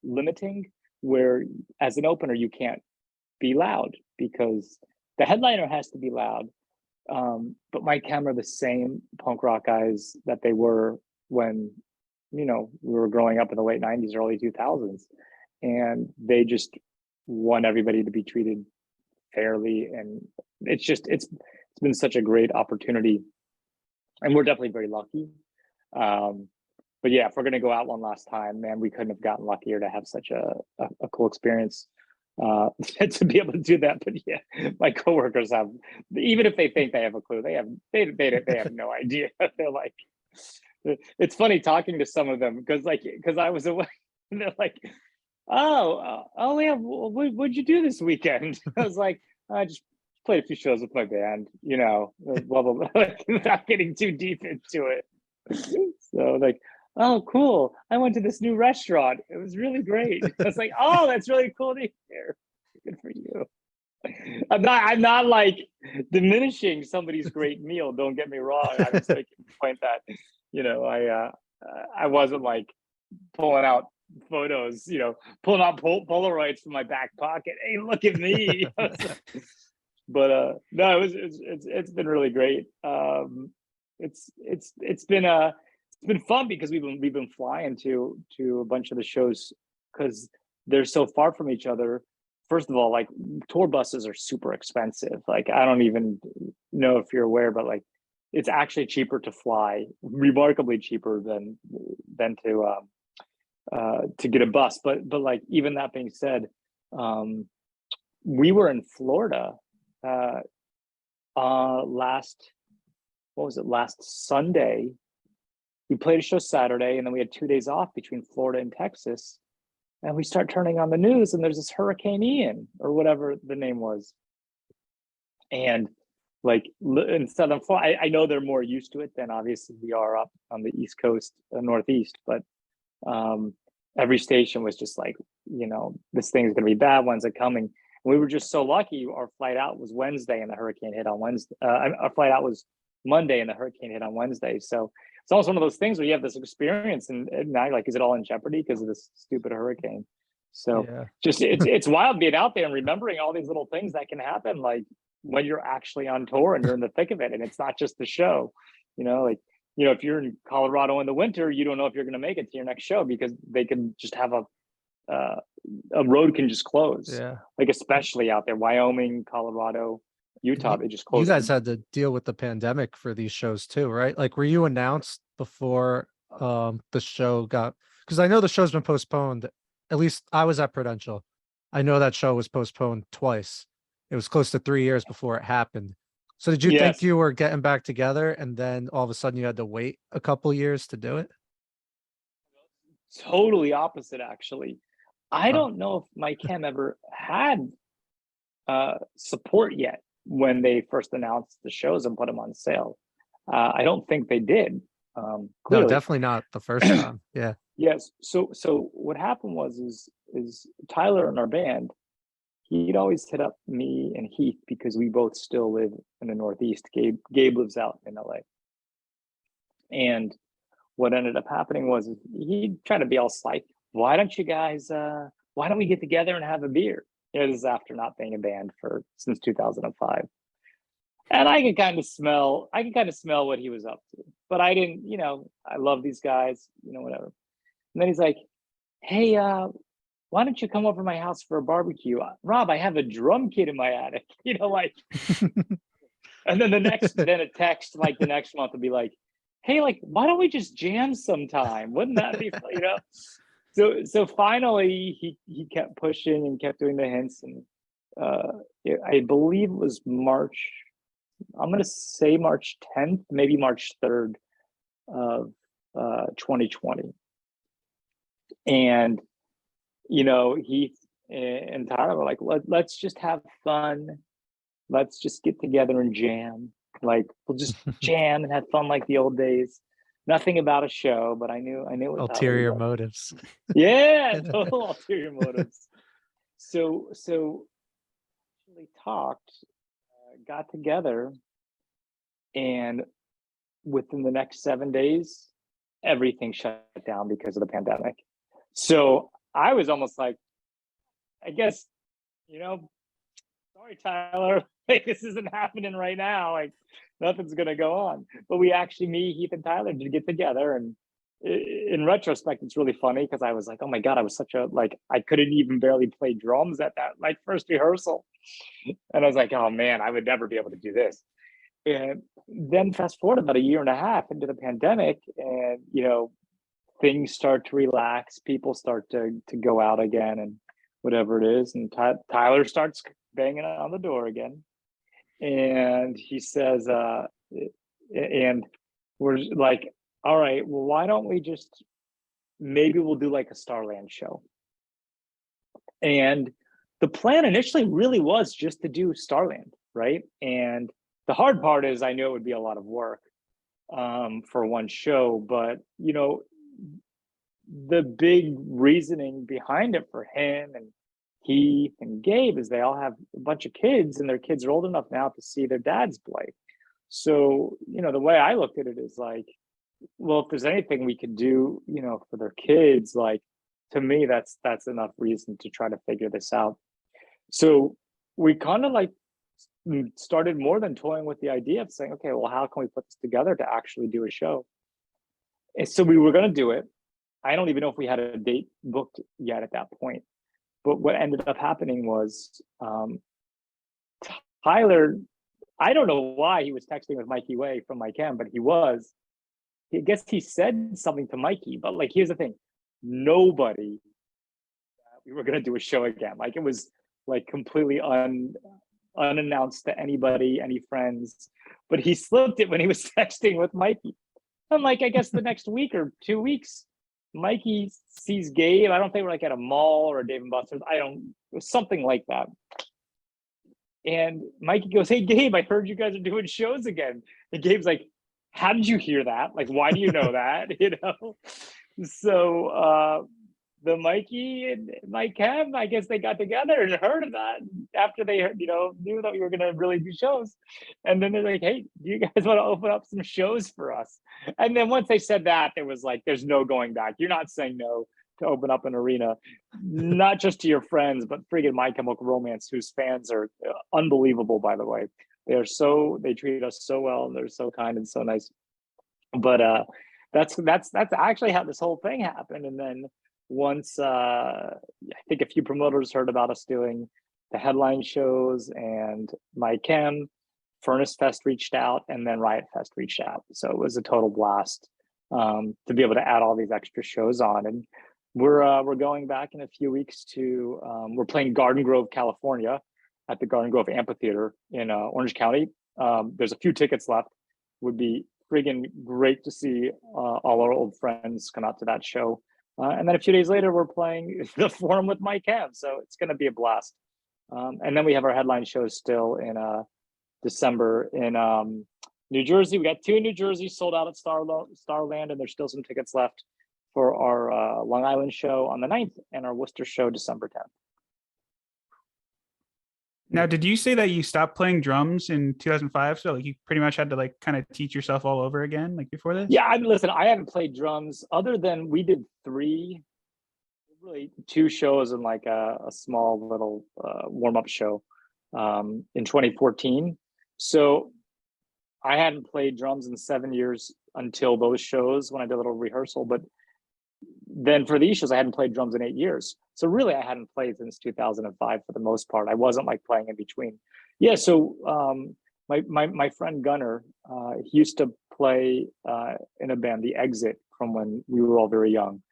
limiting, where as an opener you can't be loud because the headliner has to be loud. But MyChem are the same punk rock guys that they were when, you know, we were growing up in the late 90s, early 2000s, and they just want everybody to be treated fairly. And it's been such a great opportunity, and we're definitely very lucky. But yeah, if we're gonna go out one last time, man, we couldn't have gotten luckier to have such a cool experience to be able to do that. But yeah, my coworkers have, even if they think they have a clue, they have no idea. They're like, it's funny talking to some of them because I was away, and they're like, oh yeah, what'd you do this weekend? I was like, I just played a few shows with my band, you know, blah blah blah, like, without getting too deep into it. So like, oh cool, I went to this new restaurant, it was really great. I was like, oh, that's really cool to hear. Good for you. I'm not like diminishing somebody's great meal, don't get me wrong. I'm just making the point that, you know, I wasn't like pulling out photos, you know, pulling out Polaroids from my back pocket. Hey, look at me. But no, it's been really great. It's been fun because we've been flying to a bunch of the shows because they're so far from each other. First of all, like tour buses are super expensive. Like I don't even know if you're aware, but like it's actually cheaper to fly, remarkably cheaper than to get a bus. But like even that being said, we were in Florida last Sunday. We played a show Saturday, and then we had 2 days off between Florida and Texas. And we start turning on the news, and there's this Hurricane Ian, or whatever the name was. And like in Southern Florida, I know they're more used to it than obviously we are up on the East Coast, Northeast. But every station was just like, you know, this thing's gonna be bad. When's it coming? And we were just so lucky. Our flight out was Wednesday, and the hurricane hit on Wednesday. Our flight out was Monday, and the hurricane hit on Wednesday. So it's almost one of those things where you have this experience, and now you're like, is it all in jeopardy because of this stupid hurricane? So yeah. Just it's wild being out there and remembering all these little things that can happen, like when you're actually on tour and you're in the thick of it, and it's not just the show. You know, like, you know, if you're in Colorado in the winter, you don't know if you're going to make it to your next show because they can just have a road can just close. Yeah, like especially out there, Wyoming, Colorado, Utah, they just closed. You guys had to deal with the pandemic for these shows too, right? Like, were you announced before the show got? Because I know the show's been postponed. At least I was at Prudential. I know that show was postponed twice. It was close to 3 years before it happened. So did you think you were getting back together, and then all of a sudden you had to wait a couple years to do it? Totally opposite, actually. I don't know if MyChem ever had support yet when they first announced the shows and put them on sale. I don't think they did. No, definitely not the first time. Yeah. Yes. So what happened was is Tyler in our band, he'd always hit up me and Heath because we both still live in the Northeast. Gabe lives out in LA. And what ended up happening was he'd try to be all sly. Why don't you guys why don't we get together and have a beer? This is after not being a band since 2005. And I could kind of smell what he was up to. But I didn't, I love these guys, whatever. And then he's like, hey, why don't you come over to my house for a barbecue? Rob, I have a drum kit in my attic, like, and then a text like the next month would be like, hey, like, why don't we just jam sometime? Wouldn't that be fun, So finally he kept pushing and kept doing the hints. And I believe it was March, I'm going to say March 10th, maybe March 3rd of 2020. And, he and Tyler were like, let's just have fun. Let's just get together and jam. Like, we'll just jam and have fun like the old days. Nothing about a show, but I knew ulterior motives. Yeah, total ulterior motives. So actually talked, got together, and within the next 7 days, everything shut down because of the pandemic. So I was almost like, I guess, sorry, Tyler, like, this isn't happening right now. Like, nothing's gonna go on. But me, Heath, and Tyler did get together, and in retrospect, it's really funny because I was like, oh my God, I was I couldn't even barely play drums at that first rehearsal. And I was like, oh man, I would never be able to do this. And then fast forward about a year and a half into the pandemic, and things start to relax, people start to go out again and whatever it is. And Tyler starts banging on the door again. And he says, and we're like, all right, well, why don't we maybe we'll do like a Starland show. And the plan initially really was just to do Starland, right? And the hard part is I knew it would be a lot of work for one show, but the big reasoning behind it for him and Heath and Gabe is they all have a bunch of kids, and their kids are old enough now to see their dads play. So, the way I looked at it is like, well, if there's anything we could do, for their kids, like, to me, that's enough reason to try to figure this out. So we kind of started more than toying with the idea of saying, okay, well, how can we put this together to actually do a show? And so we were going to do it. I don't even know if we had a date booked yet at that point. But what ended up happening was Tyler, I don't know why he was texting with Mikey Way from Mike M, but I guess he said something to Mikey, but here's the thing, nobody, we were going to do a show again. It was completely unannounced to anybody, any friends, but he slipped it when he was texting with Mikey. And I guess the next week or 2 weeks, Mikey sees Gabe. I don't think we're at a mall or a Dave and Buster's. It was something like that. And Mikey goes, hey, Gabe, I heard you guys are doing shows again. And Gabe's like, how did you hear that? Why do you know that? So the Mikey and Mike Cam, I guess they got together and heard of that after they heard, knew that we were going to really do shows. And then they're like, hey, do you guys want to open up some shows for us? And then once they said that, there was there's no going back. You're not saying no to open up an arena, not just to your friends, but friggin' My Chemical Romance, whose fans are unbelievable, by the way. They treat us so well, and they're so kind and so nice. But that's actually how this whole thing happened. And then once I think a few promoters heard about us doing the headline shows, and My Chem, Furnace Fest reached out, and then Riot Fest reached out. So it was a total blast to be able to add all these extra shows on. And we're going back in a few weeks to we're playing Garden Grove, California, at the Garden Grove Amphitheater in Orange County. There's a few tickets left. Would be friggin' great to see all our old friends come out to that show. And then a few days later, we're playing the Forum with Mike Cam. So it's going to be a blast. And then we have our headline shows still in December in New Jersey. We got 2 in New Jersey sold out at Starland, and there's still some tickets left for our Long Island show on the 9th and our Worcester show December 10th. Now, did you say that you stopped playing drums in 2005? So you pretty much had to kind of teach yourself all over again before this? Yeah, listen, I haven't played drums other than we did 3 really two shows and like a small little warm-up show in 2014. So I hadn't played drums in 7 years until those shows when I did a little rehearsal, but then for these shows I hadn't played drums in 8 years. So really I hadn't played since 2005 for the most part. I wasn't like playing in between. Yeah, so my friend Gunnar, he used to play in a band, The Exit, from when we were all very young.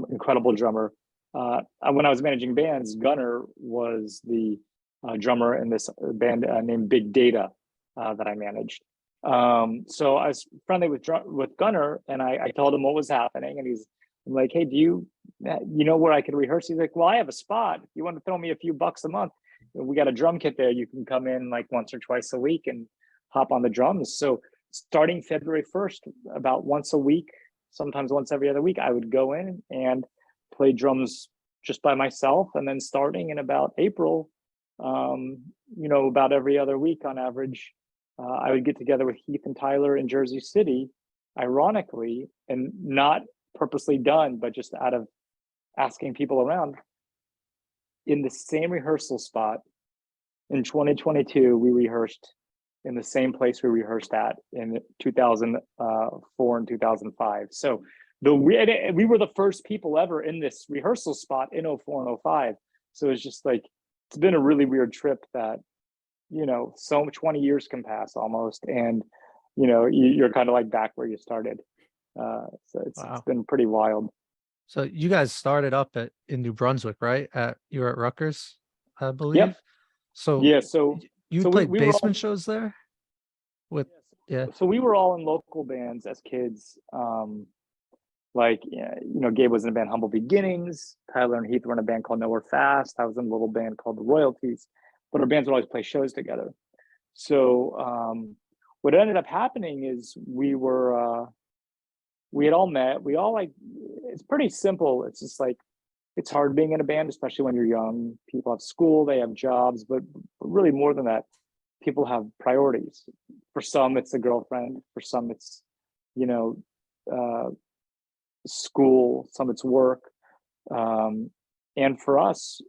Incredible drummer. When I was managing bands, Gunnar was the drummer in this band named Big Data that I managed. So I was friendly with Gunnar, and I told him what was happening, and I'm like, hey, do you know where I could rehearse? He's like, well, I have a spot. If you want to throw me a few bucks a month, we got a drum kit there. You can come in like once or twice a week and hop on the drums. So starting February 1st, about once a week, sometimes once every other week, I would go in and play drums just by myself. And then starting in about April, about every other week on average, I would get together with Heath and Tyler in Jersey City, ironically, and not purposely done, but just out of asking people around, in the same rehearsal spot. In 2022, we rehearsed in the same place we rehearsed at in 2004 and 2005. So we were the first people ever in this rehearsal spot in 04 and 05. So it's just like, it's been a really weird trip that, so 20 years can pass almost, and you're kind of like back where you started. So it's been pretty wild. So you guys started up in New Brunswick, right? You were at Rutgers, I believe. Yep. So yeah, so you played basement shows there? So we were all in local bands as kids. Gabe was in a band Humble Beginnings. Tyler and Heath were in a band called Nowhere Fast. I was in a little band called The Royalties. But our bands would always play shows together. So what ended up happening is we had all met. We all it's pretty simple. It's just like, it's hard being in a band, especially when you're young. People have school, they have jobs, but really more than that, people have priorities. For some, it's a girlfriend. For some, it's, school. Some, it's work. And for us,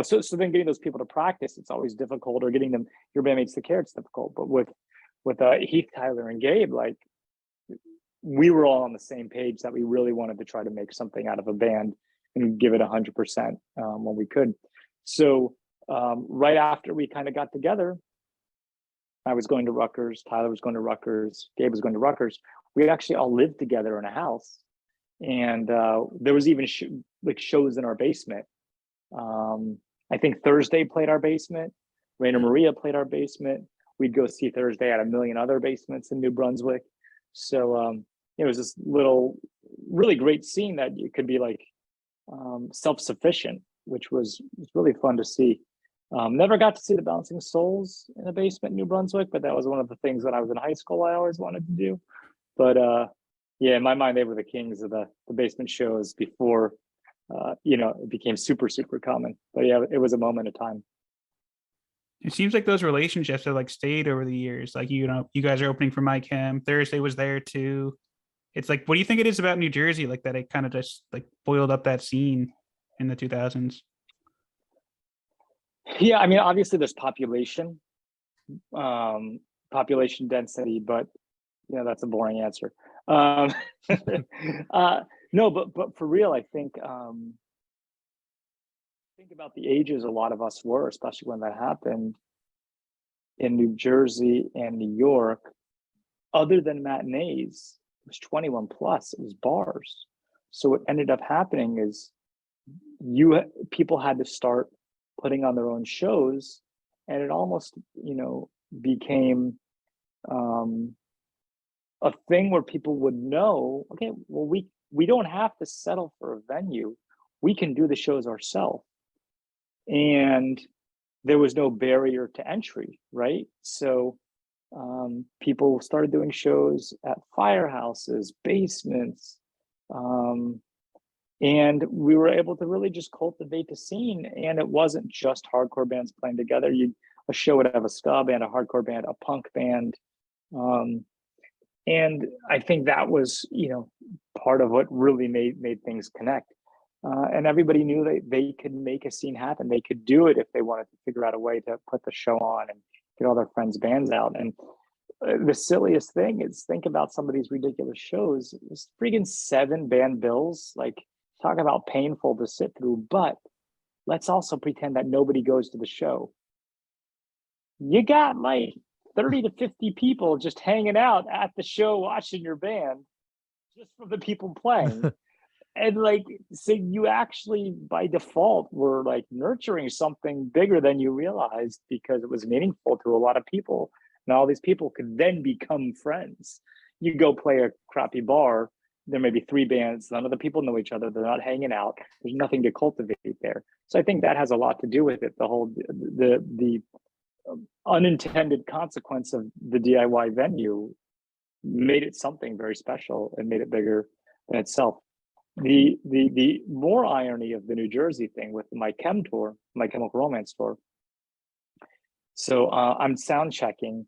so then getting those people to practice, it's always difficult, or getting your bandmates to care, it's difficult. But with Heath, Tyler, and Gabe, like, we were all on the same page that we really wanted to try to make something out of a band and give it 100% when we could. So right after we kind of got together, I was going to Rutgers, Tyler was going to Rutgers, Gabe was going to Rutgers. We actually all lived together in a house, and there was even shows in our basement. I think Thursday played our basement, Raina Maria played our basement. We'd go see Thursday at a million other basements in New Brunswick. So it was this little really great scene that you could be like self-sufficient, which was really fun to see. Never got to see the Bouncing Souls in a basement in New Brunswick, but that was one of the things when I was in high school I always wanted to do. But in my mind, they were the kings of the basement shows before it became super, super common. But yeah, it was a moment of time. It seems like those relationships have stayed over the years. Like, you guys are opening for Mike Hem. Thursday was there too. It's like, what do you think it is about New Jersey like that it kind of just boiled up that scene in the 2000s? Yeah, I mean, obviously there's population density, but that's a boring answer. No, but for real, I think about the ages a lot of us were, especially when that happened in New Jersey and New York. Other than matinees, it was 21 plus. It was bars. So what ended up happening is people had to start putting on their own shows, and it almost became a thing where people would know, okay, well, we don't have to settle for a venue. We can do the shows ourselves. And there was no barrier to entry, right? So people started doing shows at firehouses, basements, and we were able to really just cultivate the scene. And it wasn't just hardcore bands playing together. A show would have a ska band, a hardcore band, a punk band. And I think that was, part of what really made things connect. And everybody knew they could make a scene happen. They could do it if they wanted to figure out a way to put the show on and get all their friends' bands out. And the silliest thing is, think about some of these ridiculous shows. It's freaking 7 band bills. Like, talk about painful to sit through. But let's also pretend that nobody goes to the show. You got like 30 to 50 people just hanging out at the show watching your band just from the people playing. And like, so you actually by default were like nurturing something bigger than you realized, because it was meaningful to a lot of people, and all these people could then become friends. You go play a crappy bar, there may be 3 bands, none of the people know each other, they're not hanging out, there's nothing to cultivate there. So I think that has a lot to do with it. The whole the unintended consequence of the DIY venue made it something very special and made it bigger than itself. The more irony of the New Jersey thing with My Chemical Romance tour. So I'm sound checking,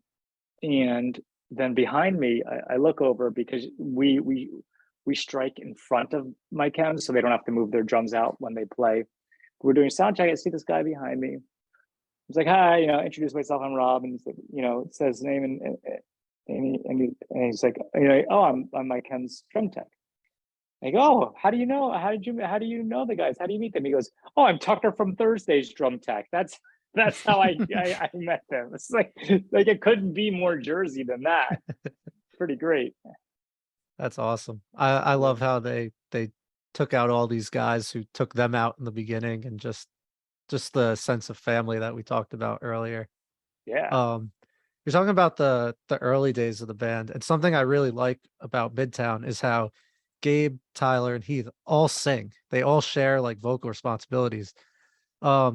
and then behind me, I look over, because we strike in front of My Chem, so they don't have to move their drums out when they play. We're doing sound check. I see this guy behind me. He's like, "Hi, introduce myself. I'm Rob," and he's like, it says his name, and he's like, "Oh, I'm My Chem's drum tech." I go, "Oh, how do you know? How do you know the guys? How do you meet them?" He goes, "Oh, I'm Tucker from Thursday's drum tech. That's how I met them." It's like it couldn't be more Jersey than that. Pretty great. That's awesome. I love how they took out all these guys who took them out in the beginning, and just the sense of family that we talked about earlier. Yeah. You're talking about the early days of the band, and something I really like about Midtown is how Gabe, Tyler, and Heath all sing. They all share like vocal responsibilities. I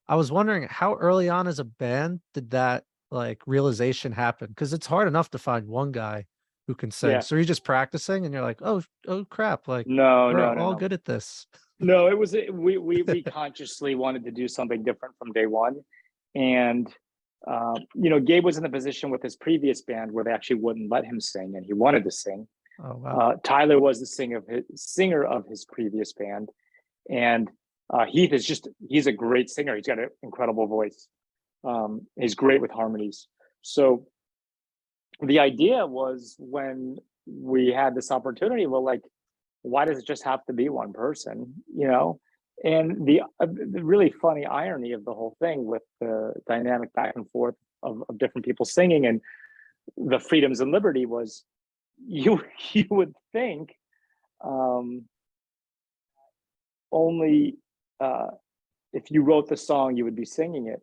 was wondering, how early on as a band did that like realization happen? Because it's hard enough to find one guy who can sing. Yeah. So you're just practicing, and you're like, oh crap, like No, we're no, no, all no. good at this. No, it was we consciously wanted to do something different from day one. And Gabe was in the position with his previous band where they actually wouldn't let him sing, and he wanted to sing. Oh wow. Tyler was the singer of his previous band, and Heath he's a great singer. He's got an incredible voice. He's great with harmonies. So the idea was, when we had this opportunity, well, like, why does it just have to be one person, And the really funny irony of the whole thing, with the dynamic back and forth of different people singing and the freedoms and liberty, was you would think only if you wrote the song you would be singing it.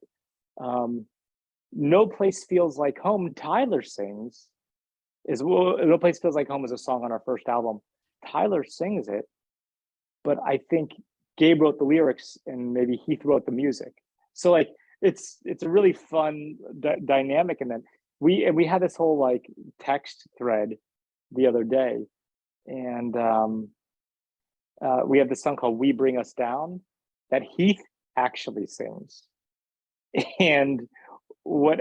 No Place Feels Like Home, Tyler sings, No Place Feels Like Home is a song on our first album. Tyler sings it, but I think Gabe wrote the lyrics and maybe Heath wrote the music. So like it's a really fun dynamic. And then we had this whole like text thread the other day, and we have this song called "We Bring Us Down" that Heath actually sings. And we're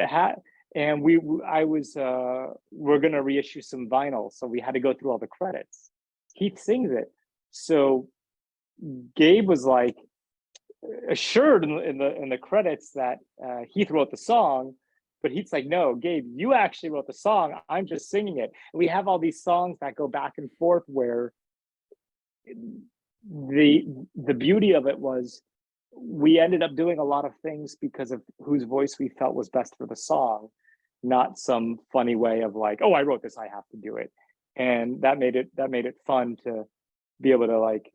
gonna reissue some vinyl, so we had to go through all the credits. Heath sings it, so Gabe was like assured in the credits that Heath wrote the song, but Heath's like, "No, Gabe, you actually wrote the song. I'm just singing it." And we have all these songs that go back and forth, where the beauty of it was, we ended up doing a lot of things because of whose voice we felt was best for the song, not some funny way of like, "Oh, I wrote this, I have to do it." And that made it fun to be able to like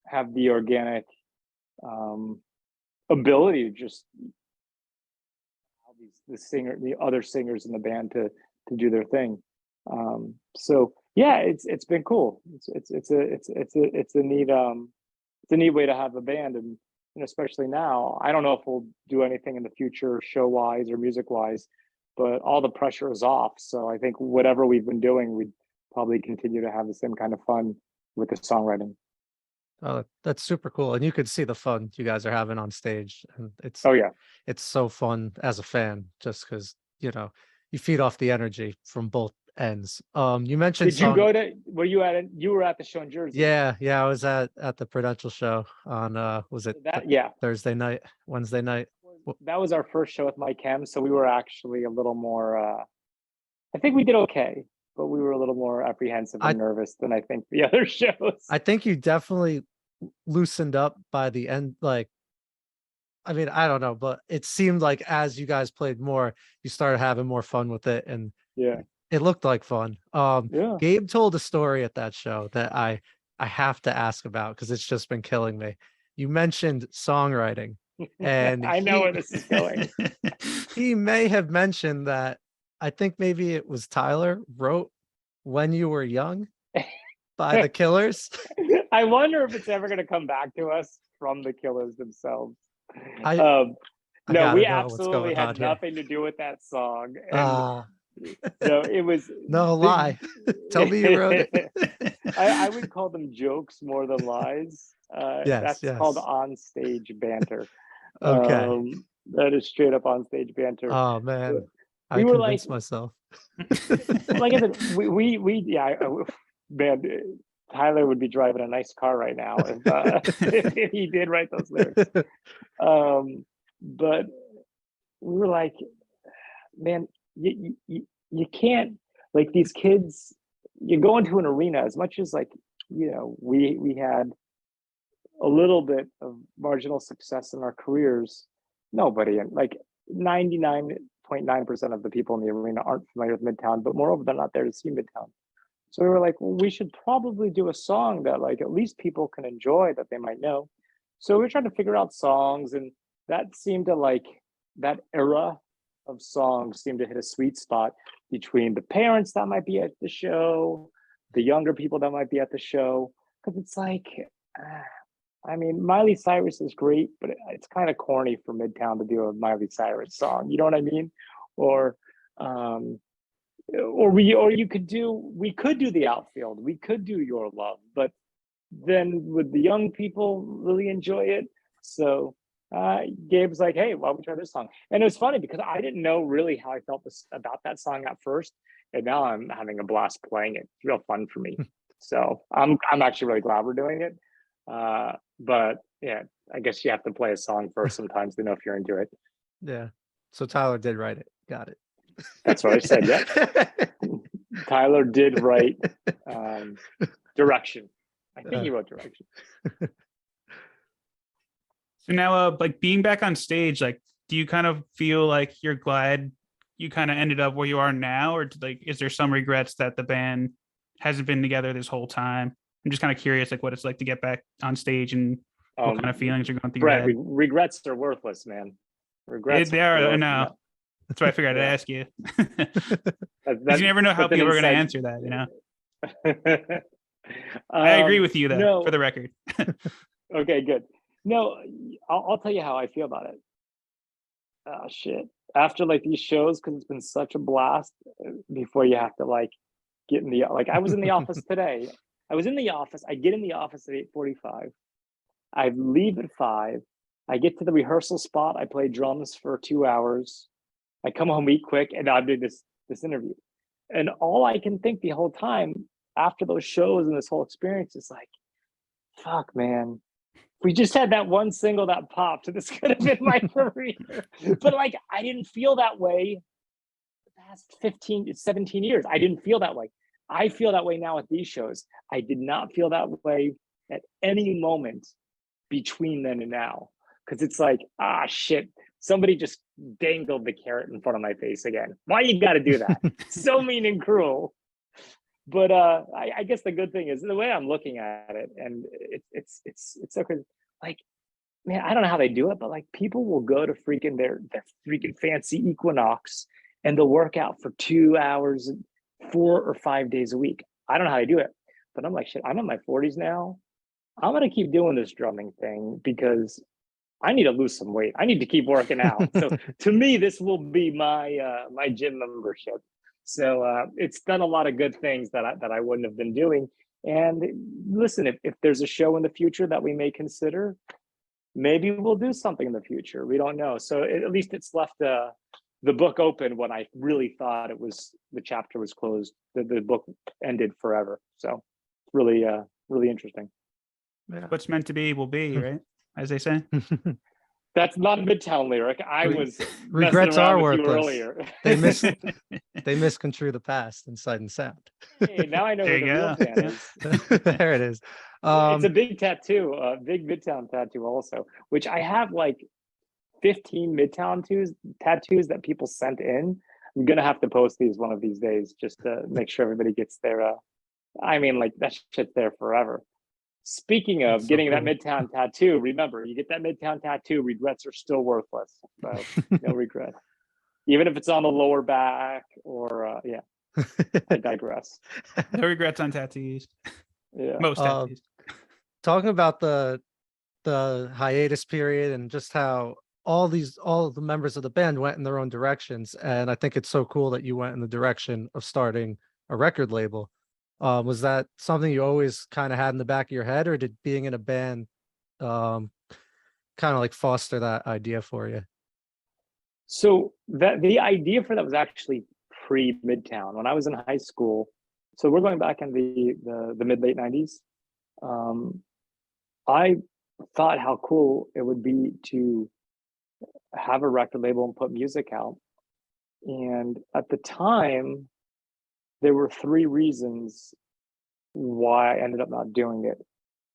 have the organic ability to just the other singers in the band to do their thing. So yeah, it's been cool. It's a neat way to have a band. And especially now, I don't know if we'll do anything in the future show wise or music wise, but all the pressure is off. So I think whatever we've been doing, we'd probably continue to have the same kind of fun with the songwriting. Oh, that's super cool. And you could see the fun you guys are having on stage. And Oh yeah. it's so fun as a fan, just because, you feed off the energy from both ends. You mentioned Did you go to? Were you at? You were at the show in Jersey. Yeah, I was at the Prudential show on was it That yeah. Thursday night, Wednesday night? That was our first show with Mike Hem, so we were actually a little more. I think we did okay, but we were a little more apprehensive and nervous than I think the other shows. I think you definitely loosened up by the end. Like, I mean, I don't know, but it seemed like as you guys played more, you started having more fun with it, and Yeah, it looked like fun. yeah. Gabe told a story at that show that I have to ask about because it's just been killing me. You mentioned songwriting, and I know where this is going. he may have mentioned that I think maybe it was Tyler wrote "When You Were Young" by the Killers. I wonder if it's ever going to come back to us from the Killers themselves. I No, we know what's absolutely going on had here. nothing to do with that song. And no, it was no lie. Tell me you wrote it. I would call them jokes more than lies. That's called on-stage banter. Okay. That is straight up on-stage banter. Oh man, I we were convinced like, myself. like I said, man, Tyler would be driving a nice car right now if he did write those lyrics. But we were like, man, you can't, like, these kids, you go into an arena as much as, like, you know, we had a little bit of marginal success in our careers. Nobody, and like 99.9% of the people in the arena aren't familiar with Midtown, but moreover, they're not there to see Midtown. So we were like, well, we should probably do a song that, like, at least people can enjoy, that they might know. So we were trying to figure out songs, and that seemed to, like, that era of songs seemed to hit a sweet spot between the parents that might be at the show, the younger people that might be at the show. Because it's like, I mean, Miley Cyrus is great, but it's kind of corny for Midtown to do a Miley Cyrus song. You know what I mean? Or we could do The Outfield. We could do Your Love, but then would the young people really enjoy it? So Gabe's like, hey, why don't we try this song? And it was funny because I didn't know really how I felt about that song at first, and now I'm having a blast playing it. It's real fun for me. So I'm actually really glad we're doing it. But yeah, I guess you have to play a song first sometimes to know if you're into it. Yeah. So Tyler did write it. Got it. That's what I said. Yeah. Tyler did write Direction. I think he wrote Direction. So now, like, being back on stage, like, do you kind of feel like you're glad you kind of ended up where you are now, or like, is there some regrets that the band hasn't been together this whole time? I'm just kind of curious, like, what it's like to get back on stage and what kind of feelings are going through Brett, your head. regrets are worthless, man. Regrets. They are. I know. That's why I figured I'd ask you. Because you never know how people are going to answer that, you know? I agree with you, though, no. for the record. Okay, good. No, I'll tell you how I feel about it. Oh, shit. After, like, these shows, because it's been such a blast, before you have to, like, get in the, like, I was in the office today. I was in the office. I get in the office at 8:45. I leave at 5. I get to the rehearsal spot. I play drums for 2 hours. I come home, eat quick, and I'm doing this interview. And all I can think the whole time after those shows and this whole experience is like, fuck, man. We just had that one single that popped. This could have been my career. But, like, I didn't feel that way the past 17 years. I didn't feel that way. I feel that way now at these shows. I did not feel that way at any moment between then and now. Because it's like, shit, somebody just dangled the carrot in front of my face again. Why you got to do that? So mean and cruel. But I guess the good thing is the way I'm looking at it, and it's so crazy. Like, man, I don't know how they do it, but, like, people will go to freaking their freaking fancy Equinox and they'll work out for 2 hours, 4 or 5 days a week. I don't know how they do it, but I'm like, shit, I'm in my 40s now. I'm gonna keep doing this drumming thing because I need to lose some weight. I need to keep working out. So to me, this will be my my gym membership. So it's done a lot of good things that I wouldn't have been doing. And listen, if there's a show in the future that we may consider, maybe we'll do something in the future. We don't know. So at least it's left the book opened when I really thought the chapter was closed. The book ended forever. So really, really interesting. Yeah. What's meant to be will be, right? As they say. That's not a Midtown lyric. I was Regrets messing around are with you worthless. earlier. They misconstrue the past in Sight and Sound. Hey, now I know There who the you real go. fan is. There it is. It's a big tattoo, a big Midtown tattoo also, which I have like 15 Midtown tattoos that people sent in. I'm gonna have to post these one of these days just to make sure everybody gets their I mean, like that shit's there forever. Speaking of That's so getting that cool. Midtown tattoo, remember, you get that Midtown tattoo, regrets are still worthless. So no regret. Even if it's on the lower back or yeah, I digress. No regrets on tattoos. Yeah. Most tattoos. Talking about the hiatus period and just how all the members of the band went in their own directions, and I think it's so cool that you went in the direction of starting a record label. Was that something you always kind of had in the back of your head, or did being in a band kind of like foster that idea for you? So the idea for that was actually pre-Midtown when I was in high school. So we're going back in the mid late 90s. I thought how cool it would be to have a record label and put music out. And at the time, there were 3 reasons why I ended up not doing it.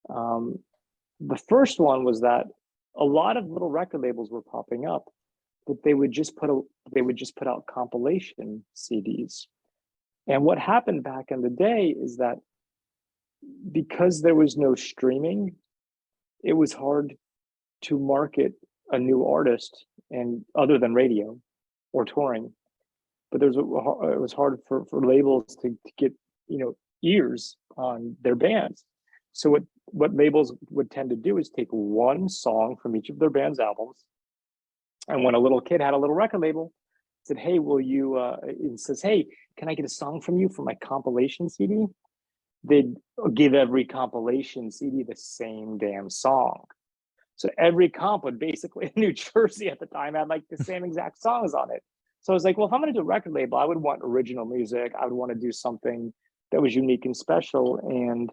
The first one was that a lot of little record labels were popping up, but they would just put out compilation CDs. And what happened back in the day is that because there was no streaming, it was hard to market a new artist and other than radio or touring. But it was hard for labels to get ears on their bands. So what labels would tend to do is take one song from each of their band's albums, and when a little kid had a little record label, said, "Hey, will you?" It says, "Hey, can I get a song from you for my compilation CD?" They'd give every compilation CD the same damn song. So every comp would basically in New Jersey at the time had like the same exact songs on it. So I was like, well, if I'm going to do a record label, I would want original music. I would want to do something that was unique and special. And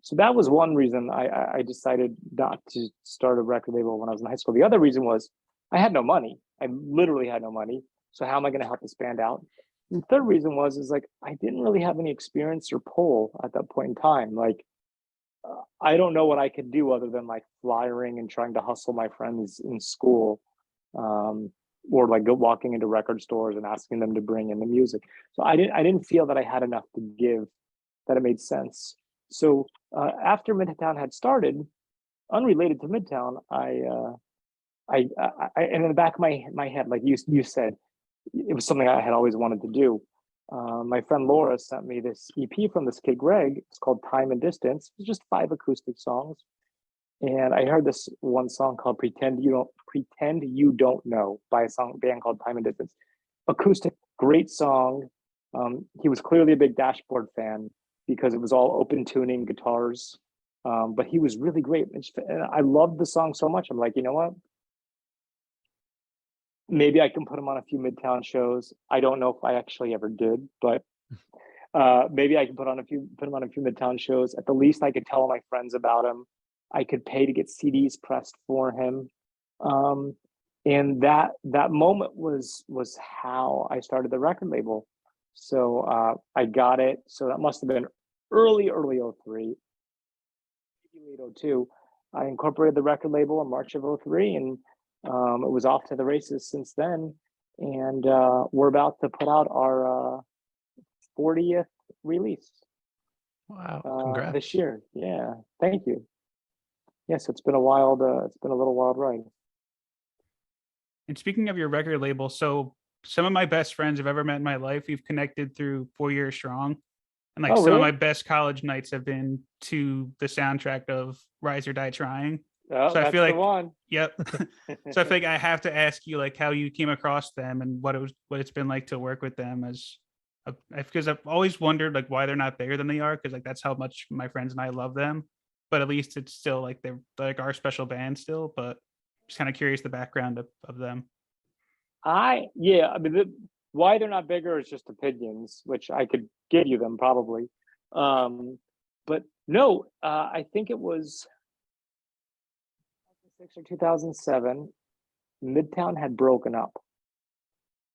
so that was one reason I decided not to start a record label when I was in high school. The other reason was I had no money. I literally had no money. So how am I going to help this band out? And the third reason is like I didn't really have any experience or pull at that point in time. Like I don't know what I could do other than like flyering and trying to hustle my friends in school, or like walking into record stores and asking them to bring in the music. So I didn't feel that I had enough to give, that it made sense. So after Midtown had started, unrelated to Midtown, I and in the back of my head, like you said, it was something I had always wanted to do. My friend Laura sent me this EP from this kid Greg. It's called Time and Distance. It's just 5 acoustic songs, and I heard this one song called Pretend You Don't Know by a band called Time and Distance. Acoustic, great song. He was clearly a big Dashboard fan because it was all open tuning guitars, but he was really great. And I loved the song so much. I'm like, you know what? Maybe I can put him on a few Midtown shows. I don't know if I actually ever did, but maybe I can put him on a few Midtown shows. At the least, I could tell my friends about him. I could pay to get CDs pressed for him, and that moment was how I started the record label. So I got it. So that must have been early 03, maybe late 02. I incorporated the record label in March of 03, and it was off to the races since then. And we're about to put out our 40th release. Wow! Congrats. This year. Yeah, thank you. Yes, it's been a little wild ride. And speaking of your record label, so some of my best friends I've ever met in my life, we've connected through 4 Years Strong. And like some of my best college nights have been to the soundtrack of Rise or Die Trying. Oh, so I feel like the one. Yep. So I think I have to ask you like how you came across them and what it's been like to work with them because I've always wondered like why they're not bigger than they are, because like that's how much my friends and I love them. But at least it's still like they're like our special band still. But just kind of curious the background of them. Yeah, I mean, why they're not bigger is just opinions, which I could give you them probably. But no, I think it was 2006 or 2007. Midtown had broken up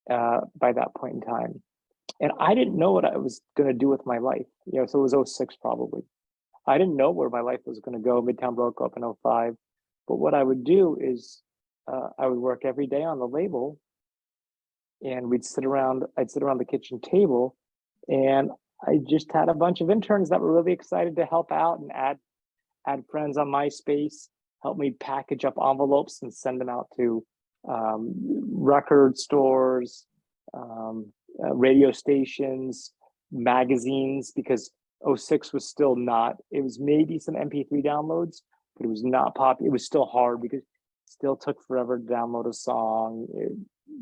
by that point in time, and I didn't know what I was going to do with my life. So it was '06 probably. I didn't know where my life was going to go. Midtown broke up in '05, but what I would do is I would work every day on the label, and I'd sit around the kitchen table, and I just had a bunch of interns that were really excited to help out and add friends on MySpace, help me package up envelopes and send them out to record stores, radio stations, magazines, because '06 was still not, it was maybe some MP3 downloads, but it was not popular. It was still hard because it still took forever to download a song.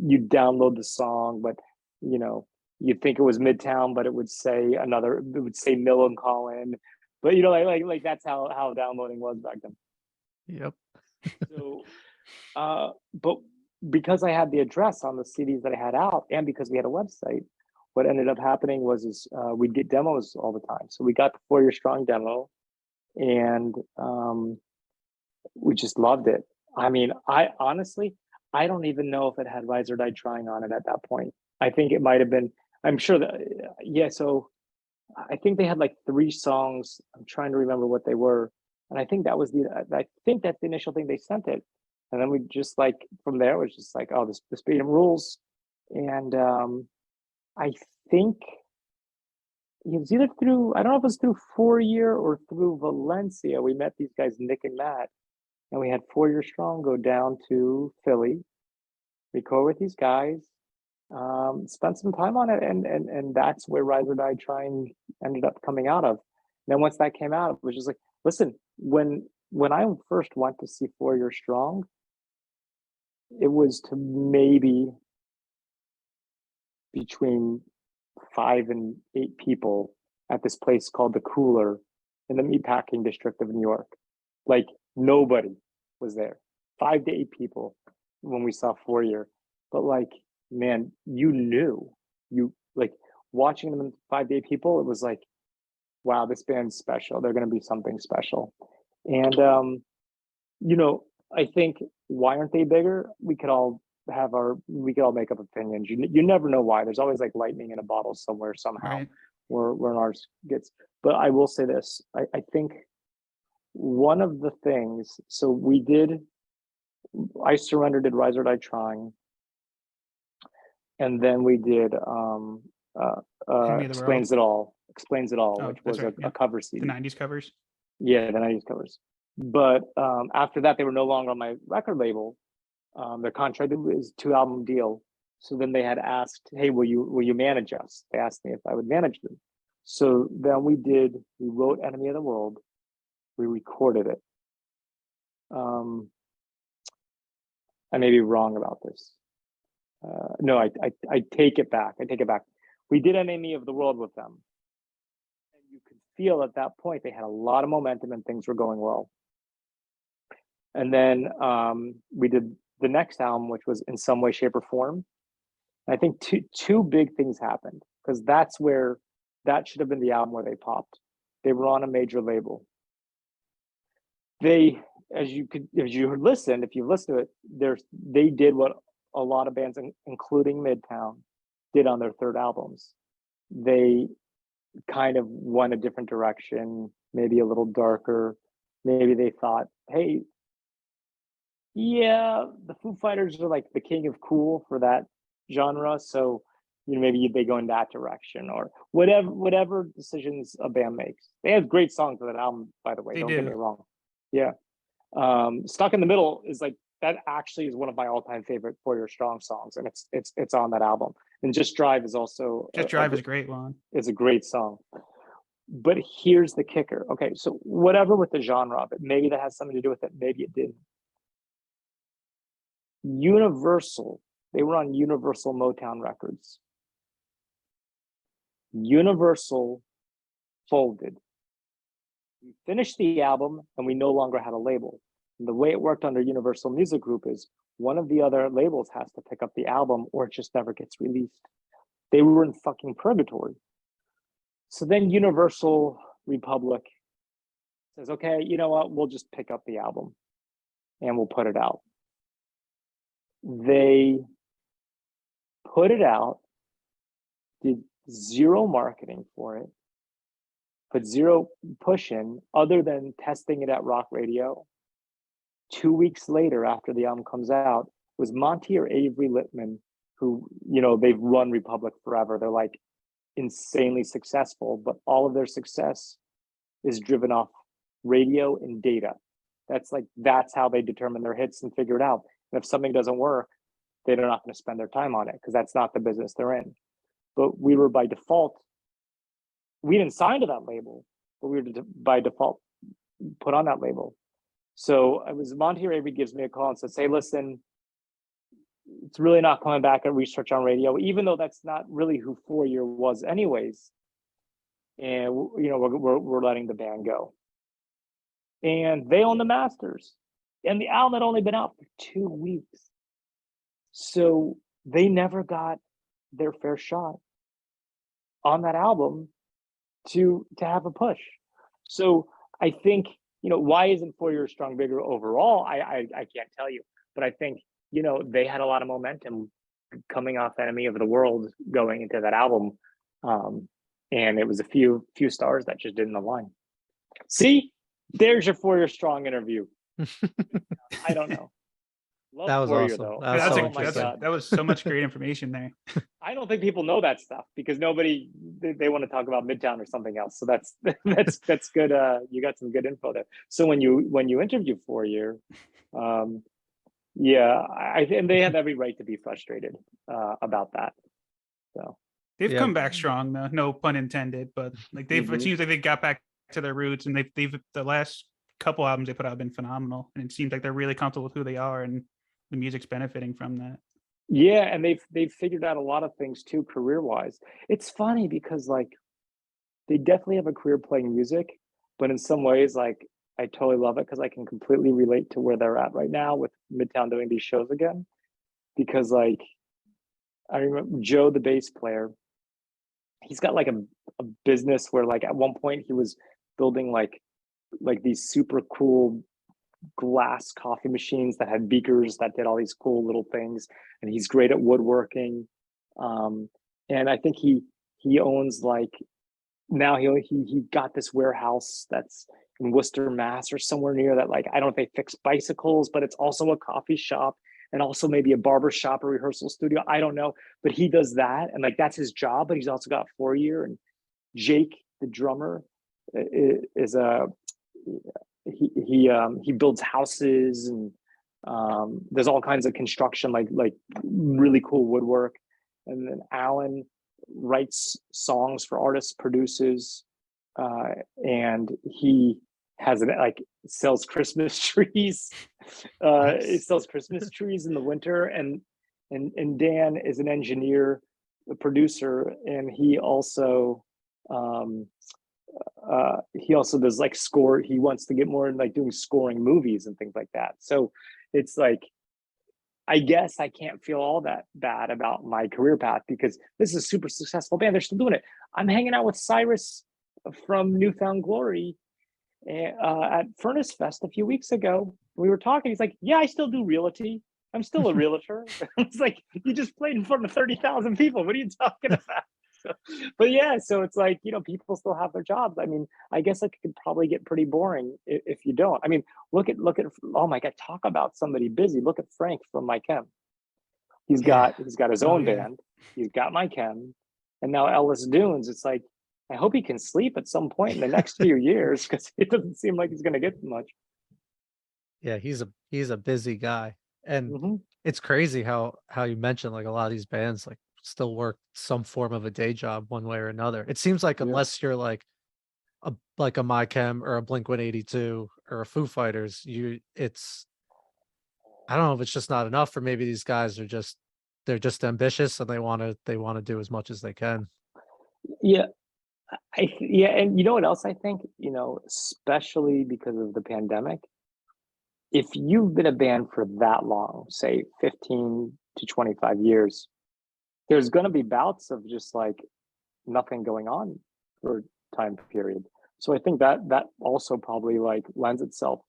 You download the song, but you'd think it was Midtown, but it would say Mill and Collin. But like that's how downloading was back then. Yep. So but because I had the address on the CDs that I had out, and because we had a website, what ended up happening was we'd get demos all the time. So we got the 4 Year Strong demo, and we just loved it. I mean, I honestly, I don't even know if it had Rise or Die Trying on it at that point. I think it might have been, I'm sure that, yeah, so I think they had like 3 songs. I'm trying to remember what they were. And I think that's the initial thing they sent it. And then we just like, from there, it was just like, oh, this freedom rules. And I think it was either through, I don't know if it was through 4 Year or through Valencia. We met these guys, Nick and Matt, and we had 4 Year Strong go down to Philly, record with these guys, spent some time on it, and that's where Rise or Die Trying ended up coming out of. And then once that came out, it was just like, listen, when I first went to see 4 Year Strong, it was to maybe between 5 and 8 people at this place called the Cooler in the meatpacking district of New York. Like nobody was there. 5 to 8 people when we saw 4 Year. But like, man, you like watching them in 5 to 8 people, it was like, wow, this band's special. They're gonna be something special. And I think, why aren't they bigger? We could all make up opinions. You never know why. There's always like lightning in a bottle somewhere, somehow, Right. where ours gets. But I will say this, I think one of the things, so I Surrender did Rise or Die Trying, and then we did Explains It All, Oh, which that's was right. a Yeah. cover The CD. 90s covers. Yeah, the 90s covers. But after that, they were no longer on my record label. Their contract was 2-album deal. So then they had asked, hey, will you manage us? They asked me if I would manage them. So then we wrote Enemy of the World. We recorded it. I may be wrong about this. No, I take it back. We did Enemy of the World with them. And you could feel at that point, they had a lot of momentum and things were going well. And then we did the next album, which was In Some Way, Shape, or Form. And I think two big things happened, because that should have been the album where they popped. They were on a major label. If you listen to it, they did what a lot of bands, including Midtown, did on their third albums. They kind of went a different direction, maybe a little darker. Maybe they thought, hey, yeah, the Foo Fighters are like the king of cool for that genre, so maybe they go in that direction, or whatever decisions a band makes. They have great songs for that album, by the way. Don't get me wrong. Yeah. Stuck in the Middle is like, that actually is one of my all-time favorite 4 Year Strong songs, and it's on that album. And Just Drive is also Just Drive is a great one. It's a great song. But here's the kicker. Okay, so whatever with the genre of it, maybe that has something to do with it, maybe it didn't. Universal, they were on Universal Motown Records. Universal folded. We finished the album and we no longer had a label. And the way it worked under Universal Music Group is one of the other labels has to pick up the album or it just never gets released. They were in fucking purgatory. So then Universal Republic says, okay, you know what? We'll just pick up the album and we'll put it out. They put it out, did zero marketing for it, put zero push in other than testing it at rock radio. 2 weeks later, after the album comes out, was Monty or Avery Littman, who, you know, they've run Republic forever. They're like insanely successful, but all of their success is driven off radio and data. That's how they determine their hits and figure it out. And if something doesn't work, they're not going to spend their time on it because that's not the business they're in. But we were by default, we didn't sign to that label, but we were by default put on that label. So it was Monty or Avery gives me a call and says, hey, listen, it's really not coming back at Research on Radio, even though that's not really who 4 Year was anyways. And, you know, we're letting the band go. And they own the masters. And the album had only been out for 2 weeks. So they never got their fair shot on that album to have a push. So I think, you know, why isn't 4 Year Strong bigger overall? I can't tell you, but I think, you know, they had a lot of momentum coming off Enemy of the World going into that album. And it was a few stars that just didn't align. See, there's your 4 Year Strong interview. I don't know. Love That was 4 Year, awesome. though. That was so Oh my interesting. God. That was so much great information there. I don't think people know that stuff because they want to talk about Midtown or something else. So that's good. You got some good info there. So when you interview 4 Year, yeah, and they have every right to be frustrated about that. So They've Yeah. come back strong, though, no pun intended. But like it Mhm. seems like they got back to their roots, and they've the last couple albums they put out have been phenomenal, and it seems like they're really comfortable with who they are, and the music's benefiting from that. yeah, and they've figured out a lot of things too, career-wise. It's funny because like they definitely have a career playing music, but in some ways, like I totally love it because I can completely relate to where they're at right now with Midtown doing these shows again. Because like I remember Joe, the bass player, he's got like a business where like at one point he was building like these super cool glass coffee machines that had beakers that did all these cool little things, and he's great at woodworking. And I think he owns like now he got this warehouse that's in Worcester, Mass, or somewhere near that. Like I don't know if they fix bicycles, but it's also a coffee shop and also maybe a barber shop or rehearsal studio. I don't know, but he does that, and like that's his job. But he's also got 4 Year. And Jake, the drummer, is a he builds houses, and there's all kinds of construction, like really cool woodwork. And then Alan writes songs for artists, produces, and he has like sells Christmas trees. He sells Christmas trees in the winter, and Dan is an engineer, a producer, and he also does like score. He wants to get more in like doing scoring movies and things like that. So it's like, I guess I can't feel all that bad about my career path because this is a super successful band. They're still doing it. I'm hanging out with Cyrus from Newfound Glory at Furnace Fest a few weeks ago. We were talking. He's like, yeah, I still do realty. I'm still a realtor. It's like, you just played in front of 30,000 people. What are you talking about? But yeah, so it's like, you know, people still have their jobs. I mean, I guess it could probably get pretty boring if you don't. I mean, look at oh my God, talk about somebody busy. Look at Frank from My Chem. He's got his own band. He's got My Chem, and now Ellis Dunes. It's like, I hope he can sleep at some point in the next few years because it doesn't seem like he's going to get much. Yeah, he's a busy guy. And Mhm. it's crazy how you mentioned like a lot of these bands like still work some form of a day job one way or another. It seems like Yeah. unless you're like a My Chem or a Blink-182 or a Foo Fighters, I don't know if it's just not enough, or maybe these guys are they're just ambitious and they want to do as much as they can. Yeah. And you know what else I think, you know, especially because of the pandemic, if you've been a band for that long, say 15 to 25 years, there's going to be bouts of just like nothing going on for a time period. So I think that also probably like lends itself.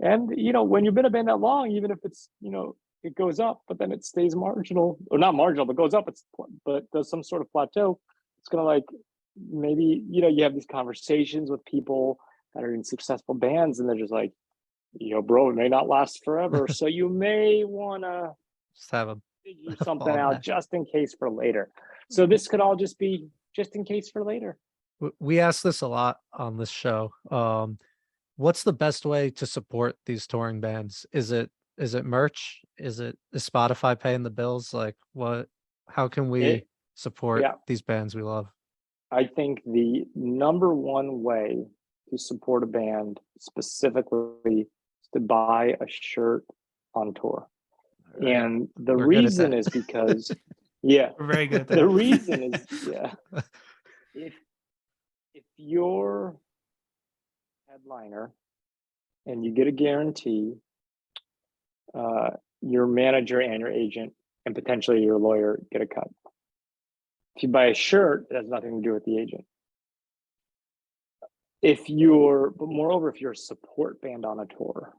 And when you've been a band that long, even if it's it goes up, but then it stays marginal, or not marginal, but goes up, but does some sort of plateau. It's gonna like maybe you have these conversations with people that are in successful bands, and they're just like, bro, it may not last forever, so you may wanna Just have a figure something fall out back. just in case for later. So this could all just be just in case for later. We ask this a lot on this show. What's the best way to support these touring bands? Is it merch? Is Spotify paying the bills? Like how can we support Yeah. these bands we love? I think the number one way to support a band specifically is to buy a shirt on tour. Right. And the We're good at reason that. is because, yeah, We're very good at that. the reason is, yeah, if you're headliner and you get a guarantee, your manager and your agent and potentially your lawyer get a cut. If you buy a shirt, it has nothing to do with the agent. But moreover, if you're a support band on a tour,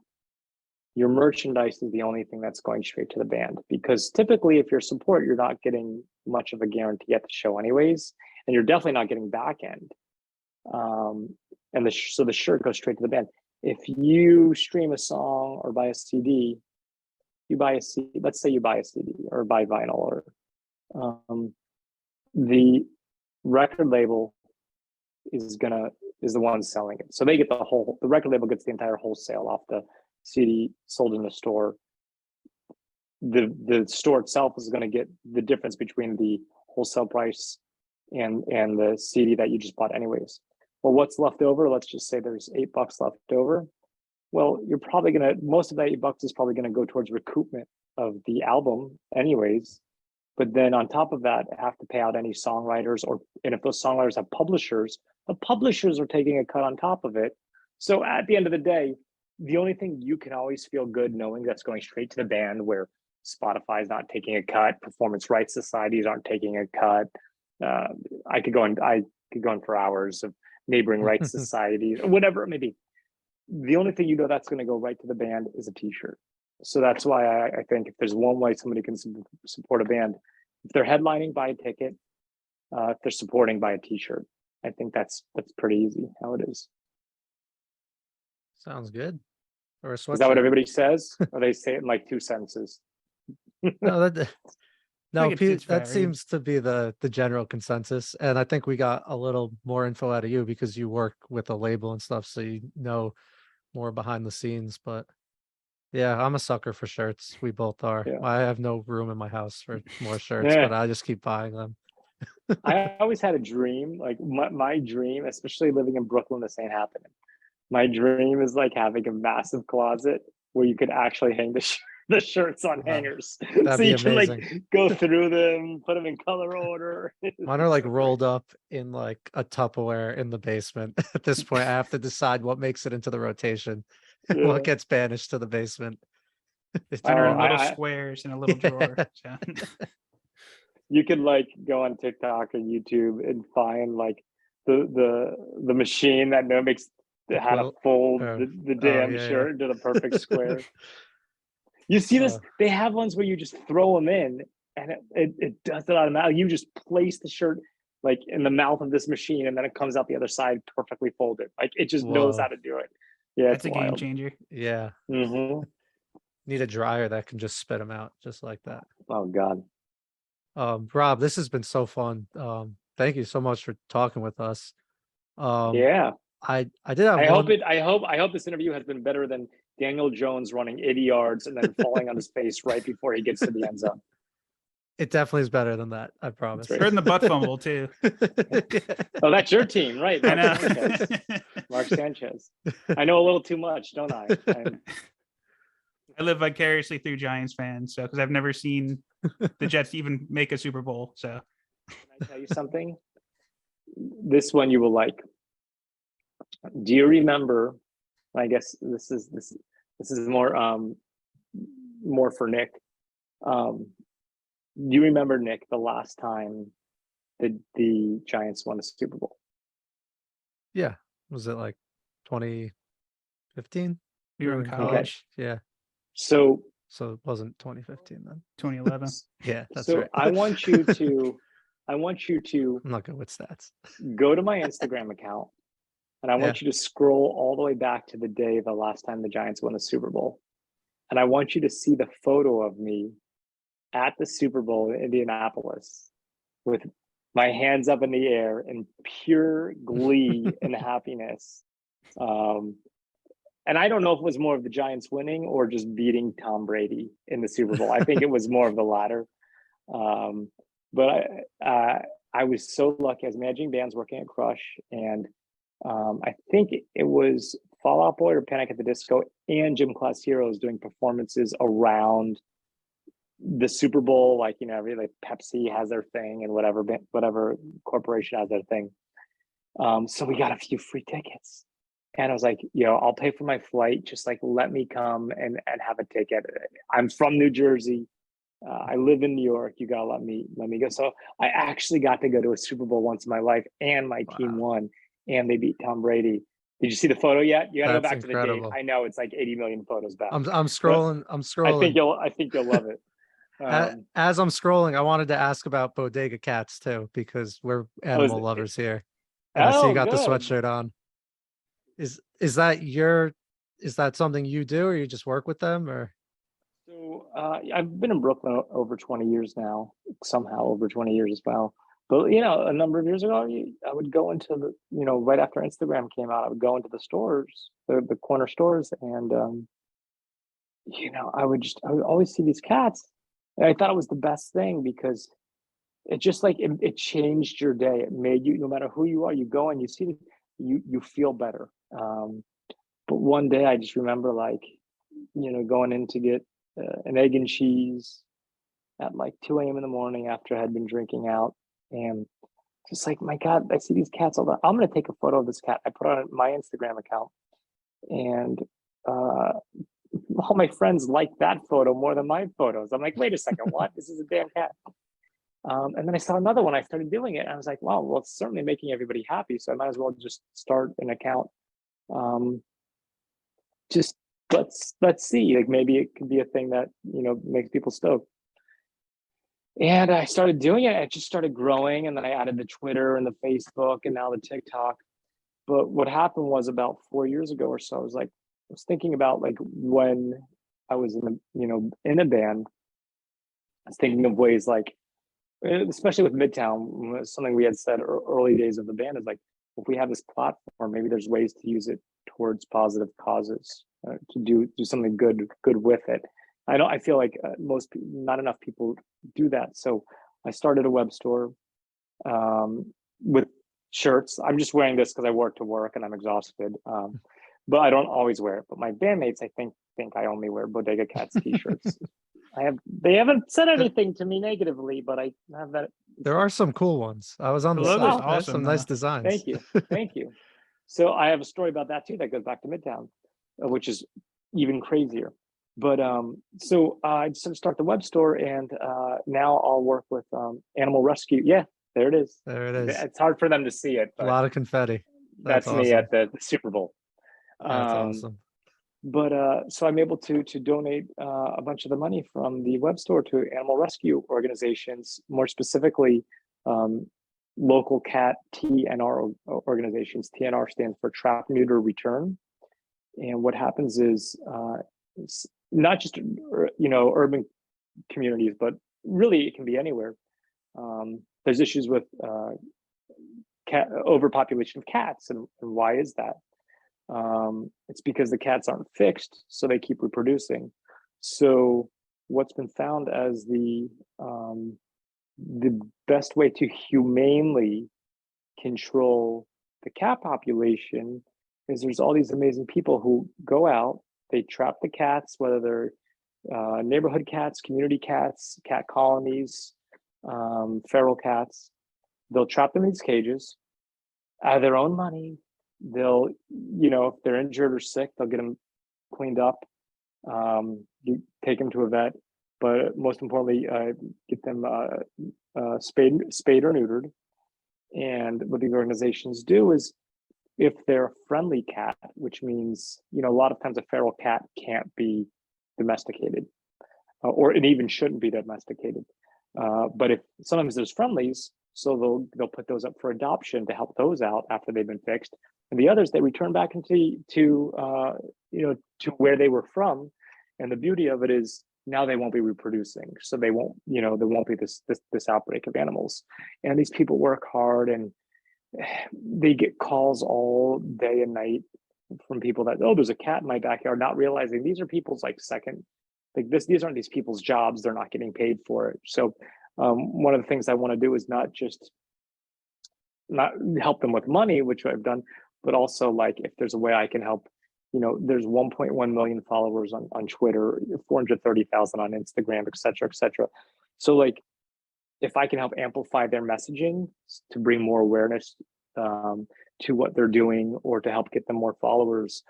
your merchandise is the only thing that's going straight to the band, because typically if you're support, you're not getting much of a guarantee at the show anyways, and you're definitely not getting back end. So the shirt goes straight to the band. If you stream a song or buy a CD, let's say you buy a CD or buy vinyl, or the record label is the one selling it. So they get the record label gets the entire wholesale off the CD sold in the store. The store itself is going to get the difference between the wholesale price and the CD that you just bought anyways. Well, what's left over? Let's just say there's $8 left over. Well, you're probably most of that $8 is probably going to go towards recoupment of the album anyways. But then on top of that, have to pay out any songwriters, and if those songwriters have publishers, the publishers are taking a cut on top of it. So at the end of the day, the only thing you can always feel good knowing that's going straight to the band, where Spotify is not taking a cut, performance rights societies aren't taking a cut. I could go on for hours of neighboring rights societies, or whatever it may be. The only thing that's going to go right to the band is a t-shirt. So that's why I think if there's one way somebody can support a band, if they're headlining, buy a ticket. If they're supporting, buy a t-shirt. I think that's pretty easy how it is. Sounds good. Or a Is that what sweatshirt. everybody says? Or they say it in like 2 sentences? No, no, it's that varied. seems to be the general consensus. And I think we got a little more info out of you because you work with a label and stuff, so you know more behind the scenes. But yeah, I'm a sucker for shirts. We both are. Yeah. I have no room in my house for more shirts, Yeah. but I just keep buying them. I always had a dream, like my dream, especially living in Brooklyn, this ain't happening. My dream is like having a massive closet where you could actually hang the shirts on Wow. hangers. That'd So be you can like amazing. go through them, put them in color order. Mine are like rolled up in like a Tupperware in the basement. At this point, I have to decide what makes it into the rotation, Yeah. what gets banished to the basement. It's Under Oh, little I- squares in a little drawer. So. You could like go on TikTok or YouTube and find like the machine that makes how to quilt? fold Oh. the damn yeah, yeah. shirt into the perfect square. You see this? They have ones where you just throw them in and it does it automatically. You just place the shirt like in the mouth of this machine, and then it comes out the other side perfectly folded. Like it just knows Whoa. how to do it. Yeah, That's a it's game wild. changer. Yeah. Mm-hmm. Need a dryer that can just spit them out just like that. Oh God. Rob, this has been so fun. Thank you so much for talking with us. Yeah. I did have I one. hope this interview has been better than Daniel Jones running 80 yards and then falling on his face right before he gets to the end zone. It definitely is better than that. I promise. right. Heard in the butt fumble too. Oh, that's your team, right? I Mark know. Sanchez. Mark Sanchez. I know a little too much, don't I? I live vicariously through Giants fans, so because I've never seen the Jets even make a Super Bowl. So Can I tell you something? This one you will like. Do you remember? I guess this this is more for Nick. Do you remember, Nick, the last time the Giants won a Super Bowl? Yeah. Was it like 2015? We were in college, Yeah. So So it wasn't 2015 then. 2011. Yeah, that's so right. I want you to I'm not good with stats. go to my Instagram account, and I want Yeah. you to scroll all the way back to the day the last time the Giants won a Super Bowl. And I want you to see the photo of me at the Super Bowl in Indianapolis with my hands up in the air in pure glee and happiness. And I don't know if it was more of the Giants winning or just beating Tom Brady in the Super Bowl. I think it was more of the latter. But I was so lucky. I was managing bands working at Crush, and I think it was Fall Out Boy or Panic at the Disco and Gym Class Heroes doing performances around the Super Bowl. Like, you know, like Pepsi has their thing and whatever corporation has their thing. So we got a few free tickets. And I was like, I'll pay for my flight. Just like, let me come and have a ticket. I'm from New Jersey. I live in New York. You gotta let me go. So I actually got to go to a Super Bowl once in my life, and my team won, and they beat Tom Brady. Did you see the photo yet? You gotta go back to the date. I know it's like 80 million photos back. I'm scrolling. I'm scrolling. I think you'll love it. As I'm scrolling, I wanted to ask about bodega cats too, because we're animal lovers here. And I see you got the sweatshirt on. Is that something you do, or you just work with them, or? So I've been in Brooklyn over 20 years now, somehow over 20 years as well. But, a number of years ago, I would go into the, right after Instagram came out, I would go into the stores, the corner stores, and, I would always see these cats. And I thought it was the best thing because it just like, it changed your day. It made you, no matter who you are, you go and you see, you feel better. But one day I just remember going in to get an egg and cheese at like 2 a.m. in the morning after I had been drinking out, and just like, my God, I see these cats all the time. I'm gonna take a photo of this cat. I put it on my Instagram account, and all my friends like that photo more than my photos. I'm like, wait a second, what? This is a damn cat. And then I saw another one. I started doing it, and I was like, wow, well, it's certainly making everybody happy, so I might as well just start an account. Just let's see, like, maybe it could be a thing that makes people stoked. And I started doing it. It just started growing, and then I added the Twitter and the Facebook and now the TikTok. But what happened was, about 4 years ago or so, I was thinking about, like, when I was in a band, I was thinking of ways, like, especially with Midtown, something we had said early days of the band is like, if we have this platform, maybe there's ways to use it towards positive causes, to do something good with it. I feel like not enough people do that. So I started a web store with shirts. I'm just wearing this because I work to work and I'm exhausted. But I don't always wear it. But my bandmates, I think I only wear Bodega Cats t-shirts. They haven't said anything to me negatively, but I have that. There are some cool ones. I was on the logo's site. There's awesome, some nice designs. Thank you. So I have a story about that too that goes back to Midtown, which is even crazier. But so I decided to start the web store, and now I'll work with animal rescue. Yeah, there it is. There it is. It's hard for them to see it, but A lot of confetti. that's awesome. me at the Super Bowl. That's awesome. But so I'm able to donate a bunch of the money from the web store to animal rescue organizations, more specifically local cat TNR organizations. TNR stands for Trap, Neuter, Return. And what happens is, it's not just urban communities, but really it can be anywhere. There's issues with overpopulation of cats, and why is that? It's because the cats aren't fixed, so they keep reproducing. So what's been found as the best way to humanely control the cat population is there's all these amazing people who go out, they trap the cats, whether they're neighborhood cats, community cats, cat colonies, feral cats. They'll trap them in these cages out of their own money. They'll, if they're injured or sick, they'll get them cleaned up. You take them to a vet, but most importantly, get them spayed or neutered. And what these organizations do is, if they're a friendly cat, which means, a lot of times a feral cat can't be domesticated, or it even shouldn't be domesticated. But if sometimes there's friendlies, so they'll put those up for adoption to help those out after they've been fixed, and the others they return back to where they were from. And the beauty of it is now they won't be reproducing, so they won't, there won't be this outbreak of animals. And these people work hard, and they get calls all day and night from people that, oh, there's a cat in my backyard, not realizing these are people's these aren't these people's jobs. They're not getting paid for it. So one of the things I want to do is not help them with money, which I've done, but also like if there's a way I can help. There's 1.1 million followers on Twitter, 430,000 on Instagram, et cetera, et cetera. So like, if I can help amplify their messaging to bring more awareness to what they're doing, or to help get them more followers,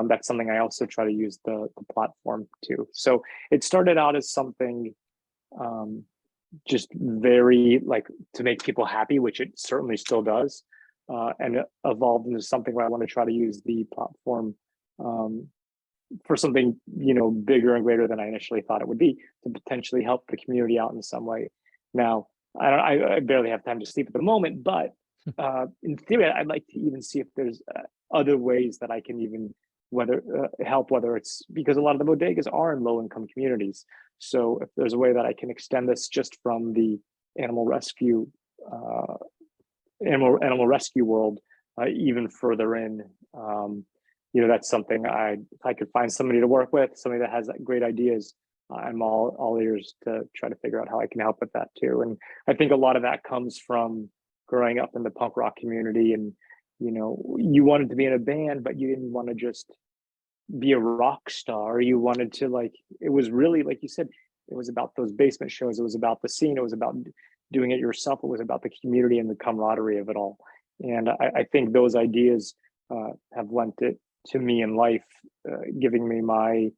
that's something I also try to use the platform to. So it started out as something just very like to make people happy, which it certainly still does, and it evolved into something where I want to try to use the platform for something bigger and greater than I initially thought it would be, to potentially help the community out in some way. Now, I barely have time to sleep at the moment, but in theory, I'd like to even see if there's other ways that I can even help, whether it's because a lot of the bodegas are in low-income communities. So if there's a way that I can extend this just from the animal rescue world even further in, that's something if I could find somebody to work with, somebody that has great ideas, I'm all ears to try to figure out how I can help with that too. And I think a lot of that comes from growing up in the punk rock community, and you wanted to be in a band, but you didn't want to just be a rock star. You wanted to it was really, like you said, it was about those basement shows. It was about the scene. It was about doing it yourself. It was about the community and the camaraderie of it all. And I think those ideas have lent it to me in life, giving me my,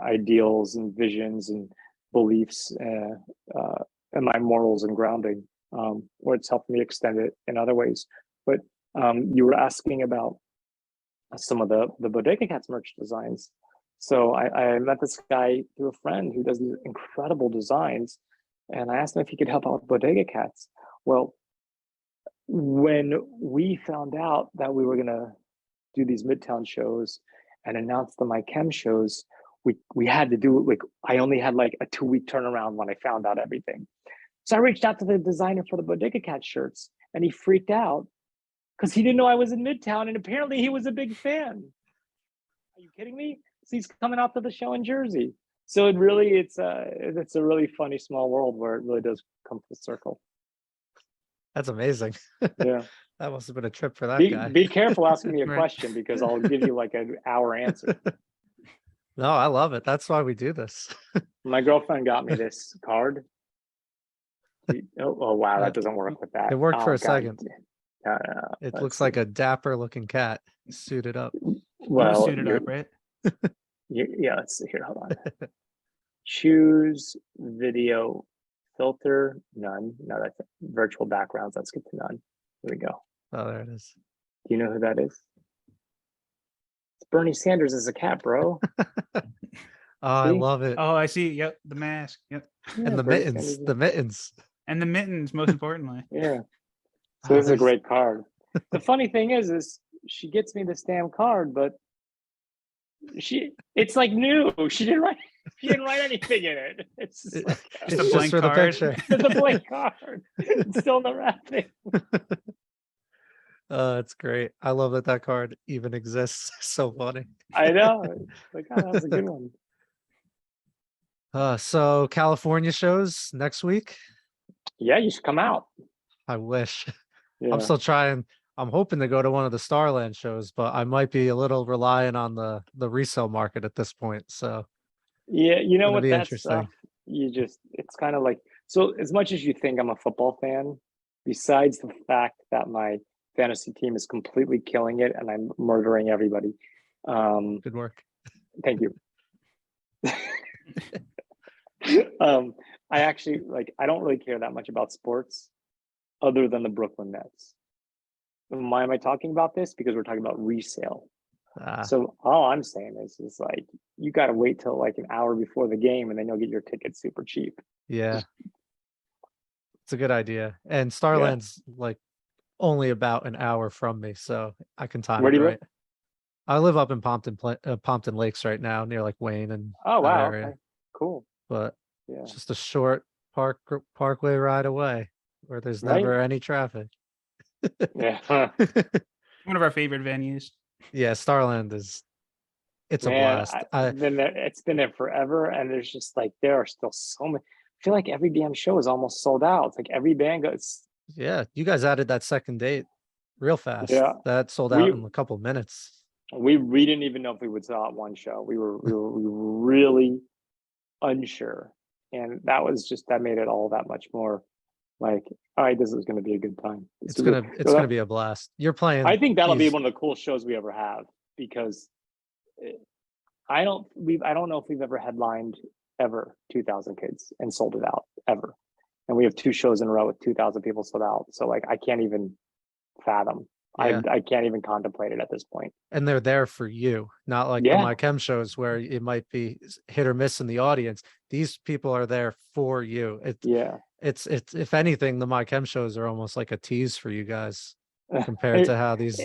ideals and visions and beliefs, and my morals and grounding, where it's helped me extend it in other ways. But you were asking about some of the Bodega Cats merch designs. So I met this guy through a friend who does these incredible designs, and I asked him if he could help out with Bodega Cats. Well, when we found out that we were gonna do these Midtown shows and announce the My Chem shows, we had to do it. I only had a 2-week turnaround when I found out everything. So I reached out to the designer for the Bodega Cat shirts, and he freaked out because he didn't know I was in Midtown, and apparently he was a big fan. Are you kidding me? So he's coming out to the show in Jersey. So it's a really funny small world where it really does come full circle. That's amazing. Yeah. That must have been a trip for that guy. Be careful asking me a Right. question, because I'll give you an hour answer. No, I love it. That's why we do this. My girlfriend got me this card. Oh wow, that doesn't work with that. It worked for a God. second. No, It looks like a dapper looking cat suited up. well, Suited up, right? yeah. Let's see here. Hold on. Choose video filter, none. No, that's virtual backgrounds. Let's get to none. Here we go. Oh, there it is. Do you know who that is? It's Bernie Sanders as a cat, bro. Oh, I See? love it. Oh, I see. Yep, the mask. Yep, Yeah, And the Bernie mittens. Sanders. The mittens. and the mittens. Most importantly. Yeah. Oh, So this is a there's- great card. The funny thing is she gets me this damn card, but it's new. She didn't write anything in it. It's just It- like, Just it's a blank for the card. picture. it's a blank card. It's still in the wrapping. It's great. I love that card even exists. So funny. I know. It's that was a good one. So California shows next week. Yeah, you should come out. I wish. Yeah. I'm still trying. I'm hoping to go to one of the Starland shows, but I might be a little reliant on the resale market at this point. So Yeah, you know Gonna what? be That interesting. stuff, it's kind of so as much as you think I'm a football fan, besides the fact that my fantasy team is completely killing it and I'm murdering everybody. good work. Thank you. I actually I don't really care that much about sports other than the Brooklyn Nets. And why am I talking about this? Because we're talking about resale. So all I'm saying is like, you got to wait till like an hour before the game and then you'll get your tickets super cheap. Yeah. It's a good idea. And Starland's like only about an hour from me, so I can time Where it do you right. I live up in Pompton Lakes right now, near like Wayne and Oh, that wow. area. Okay. Cool. But Yeah. it's just a short parkway ride away where there's Right? never any traffic. Yeah. One of our favorite venues. Yeah, Starland it's a Man, blast. I've been there. It's been there forever, and there's just like there are still so many. I feel like every damn show is almost sold out. It's like every band goes. Yeah, you guys added that second date real fast. Yeah. That sold out in a couple minutes. We didn't even know if we would sell out one show. We were really unsure, and that made it all that much more like, all right, this is going to be a good time. It's gonna be a blast. You're playing. I think that'll be one of the coolest shows we ever have, because I don't know if we've ever headlined 2,000 kids and sold it out ever, and we have 2 shows in a row with 2,000 people sold out. So like, I can't even fathom. Yeah. I can't even contemplate it at this point. And they're there for you, not like the My Chem shows where it might be hit or miss in the audience. These people are there for you. It's if anything, the My Chem shows are almost like a tease for you guys compared to how these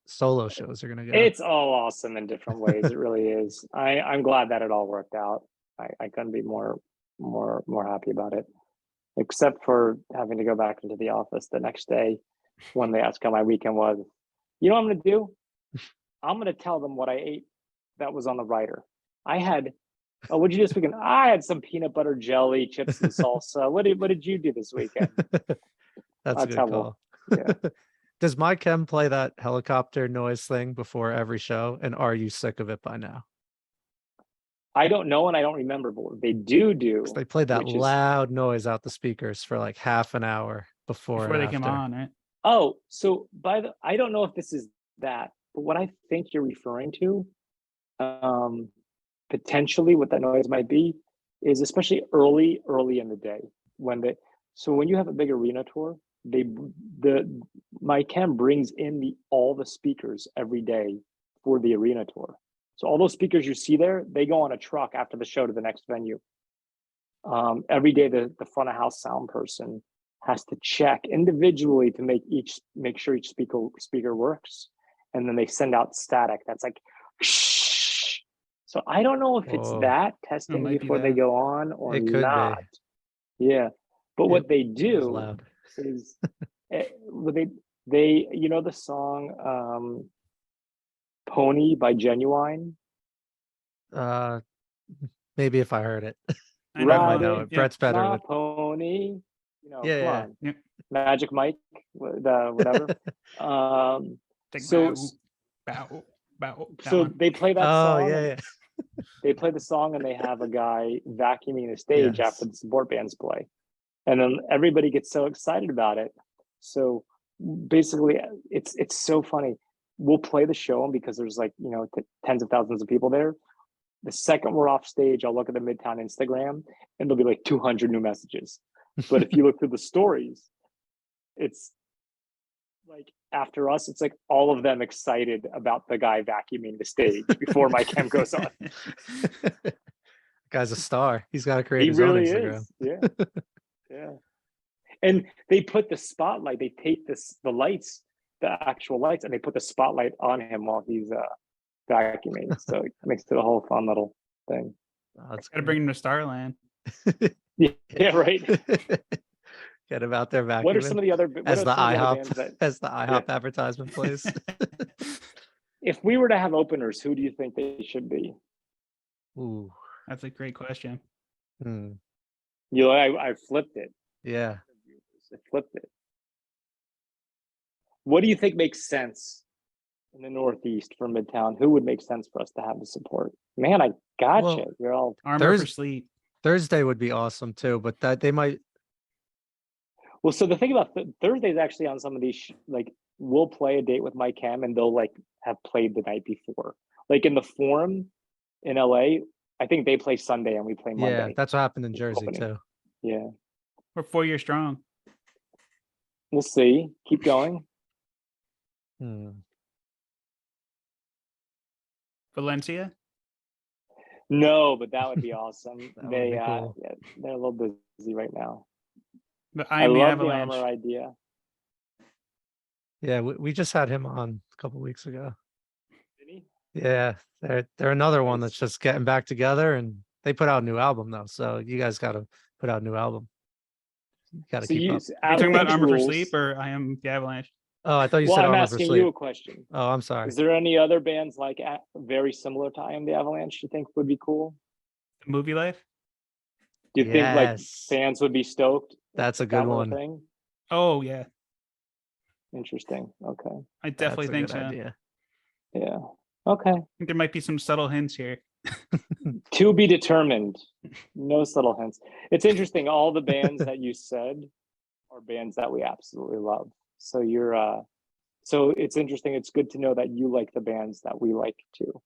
solo shows are gonna go. It's all awesome in different ways. It really is. I'm glad that it all worked out. I couldn't be more happy about it, except for having to go back into the office the next day when they asked how my weekend was. You know what I'm gonna do? I'm gonna tell them what I ate that was on the writer. I had, what'd you do this weekend? I had some peanut butter jelly, chips and salsa. What did you do this weekend? That's a good call. Yeah. Does My Chem play that helicopter noise thing before every show? And are you sick of it by now? I don't know, and I don't remember, but what they do. They played that loud noise out the speakers for like half an hour before they come on, right? Oh, so I don't know if this is that, but what I think you're referring to, potentially what that noise might be, is especially early in the day when you have a big arena tour, My Chem brings in all the speakers every day for the arena tour. So all those speakers you see there, they go on a truck after the show to the next venue. Every day the front of house sound person has to check individually to make sure each speaker works, and then they send out static that's like shh. So I don't know if it's that testing before they go on or not. Yeah, but what they do is they you know the song Pony by Genuine? Maybe if I heard it. I might know it. Brett's better with Pony. come on. Yep. Magic Mike, whatever. So they play that song. Yeah. They play the song and they have a guy vacuuming the stage after the support bands play. And then everybody gets so excited about it. So basically it's so funny. We'll play the show because there's tens of thousands of people there. The second we're off stage, I'll look at the Midtown Instagram and there'll be like 200 new messages. But if you look through the stories, it's like after us, it's like all of them excited about the guy vacuuming the stage before My Chem goes on. Guy's a star. He's got to create his own Instagram. Is. Yeah. And they put the spotlight, they take the lights, the actual lights, and they put the spotlight on him while he's vacuuming. So it makes it a whole fun little thing. Got to bring him to Starland. Yeah, right. Get him out there vacuuming. What are some of the other as the IHOP advertisement plays? If we were to have openers, who do you think they should be? Ooh, that's a great question. I flipped it. Yeah, I flipped it. What do you think makes sense in the Northeast for Midtown? Who would make sense for us to have the support? Man, I gotcha. You're all Armor for Sleep. Thursday would be awesome too, but that they might. Well, so the thing about Thursday is actually on some of these, we'll play a date with My Chem and they'll have played the night before. Like in the Forum in LA, I think they play Sunday and we play Monday. Yeah, that's what happened in Jersey Opening. too. Yeah, We're 4 years strong. we'll see. Keep going. Hmm. Valencia. No, but that would be awesome. That would They be cool. yeah, they're a little busy right now. But I I'm the love Avalanche. the Armor idea. Yeah, we just had him on a couple weeks ago. Did he? Yeah, they're another one that's Nice. just getting back together, and they put out a new album though. So you guys got to put out a new album. You got to So keep you up. Are you talking about Avalanche Armor for rules. Sleep or I Am the Avalanche? Oh, I thought you Well, said I'm Armor for asking you a Sleep. question. Oh, I'm sorry. Is there any other bands like very similar to I Am the Avalanche you think would be cool? The Movie Life. Do you think like Yes. fans would be stoked? That's a if good that were one. thing? Oh yeah, Interesting. Okay. I That's definitely a think good so. idea. Yeah. Okay. I think there might be some subtle hints here. To be determined. No subtle hints. It's interesting. All the bands that you said are bands that we absolutely love. So you're so it's interesting. It's good to know that you like the bands that we like too.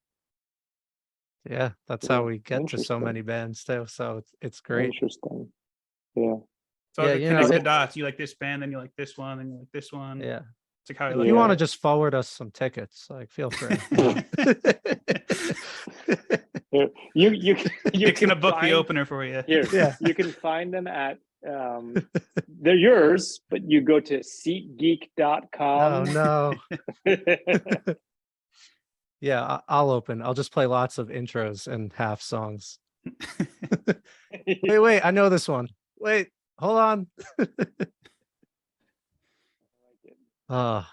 Yeah, that's Yeah, how we get to so interesting. many bands too. So it's great. Interesting. Yeah. So Yeah, I you connect know, the dots. You like this band, then you like this one, then you like this one. Yeah. It's like how I If like you want to it. just forward us some tickets, like feel free. Here, you Nick's can gonna book the find- opener for you. Here, Yeah. you can find them at they're yours, but you go to Oh SeatGeek.com. no. Yeah, I'll open. I'll just play lots of intros and half songs. Wait, I know this one. Wait, hold on. Oh,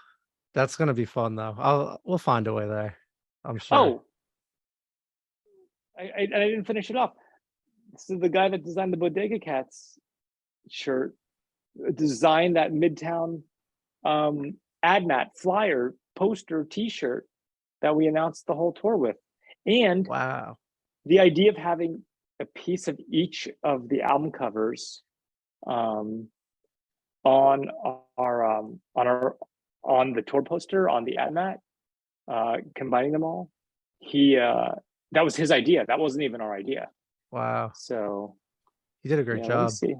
that's gonna be fun though. We'll find a way there. I'm sure. Oh, I didn't finish it up. This is the guy that designed the Bodega Cats shirt, designed that Midtown ad mat flyer poster T-shirt that we announced the whole tour with, and Wow. the idea of having a piece of each of the album covers on the tour poster on the ad mat, combining them all. That was his idea. That wasn't even our idea. Wow. So You did a great yeah, let me job. see.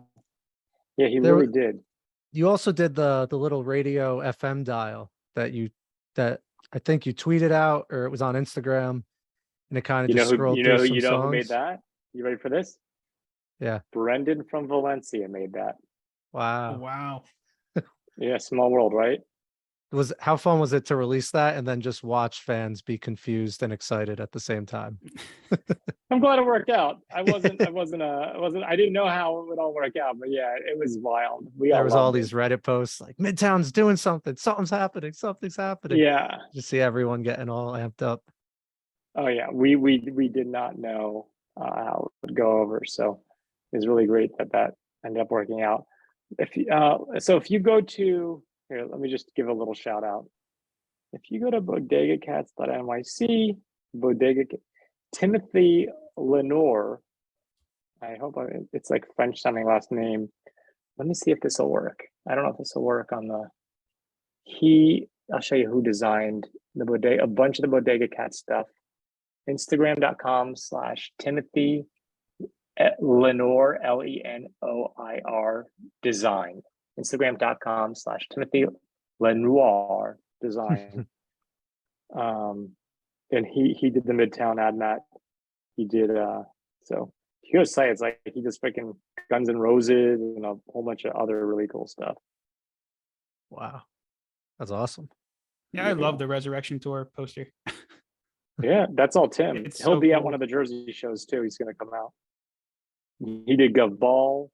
Yeah, he There really w- did. You also did the little radio FM dial that I think you tweeted out, or it was on Instagram, and it kind of just scrolled through some Who made songs. that? You ready for this? Yeah. Brendan from Valencia made that. Oh, Wow. wow. Yeah, small world, right? How fun was it to release that and then just watch fans be confused and excited at the same time? I'm glad it worked out. I didn't know how it would all work out, but yeah, it was wild. There was all loved it. these Reddit posts like Midtown's doing something, something's happening. Yeah. Just see everyone getting all amped up. Oh yeah, we did not know how it would go over, so it's really great that ended up working out. If you go to here, let me just give a little shout out. If you go to bodegacats.nyc, Timothy Lenore, it's like French sounding last name. Let me see if this will work. I don't know if this will work on I'll show you who designed the bodega, a bunch of the Bodega Cat stuff. Instagram.com/Timothy Lenore, Lenoir design. Instagram.com/Timothy Lenoir design. And he did the Midtown ad mat. He did so if you go to site, it's like he just freaking Guns N' Roses and a whole bunch of other really cool stuff. Wow. That's awesome. Yeah, I love the Resurrection Tour poster. Yeah, that's all Tim. It's He'll so be at cool. one of the Jersey shows too. He's gonna come out. He did Gov Ball.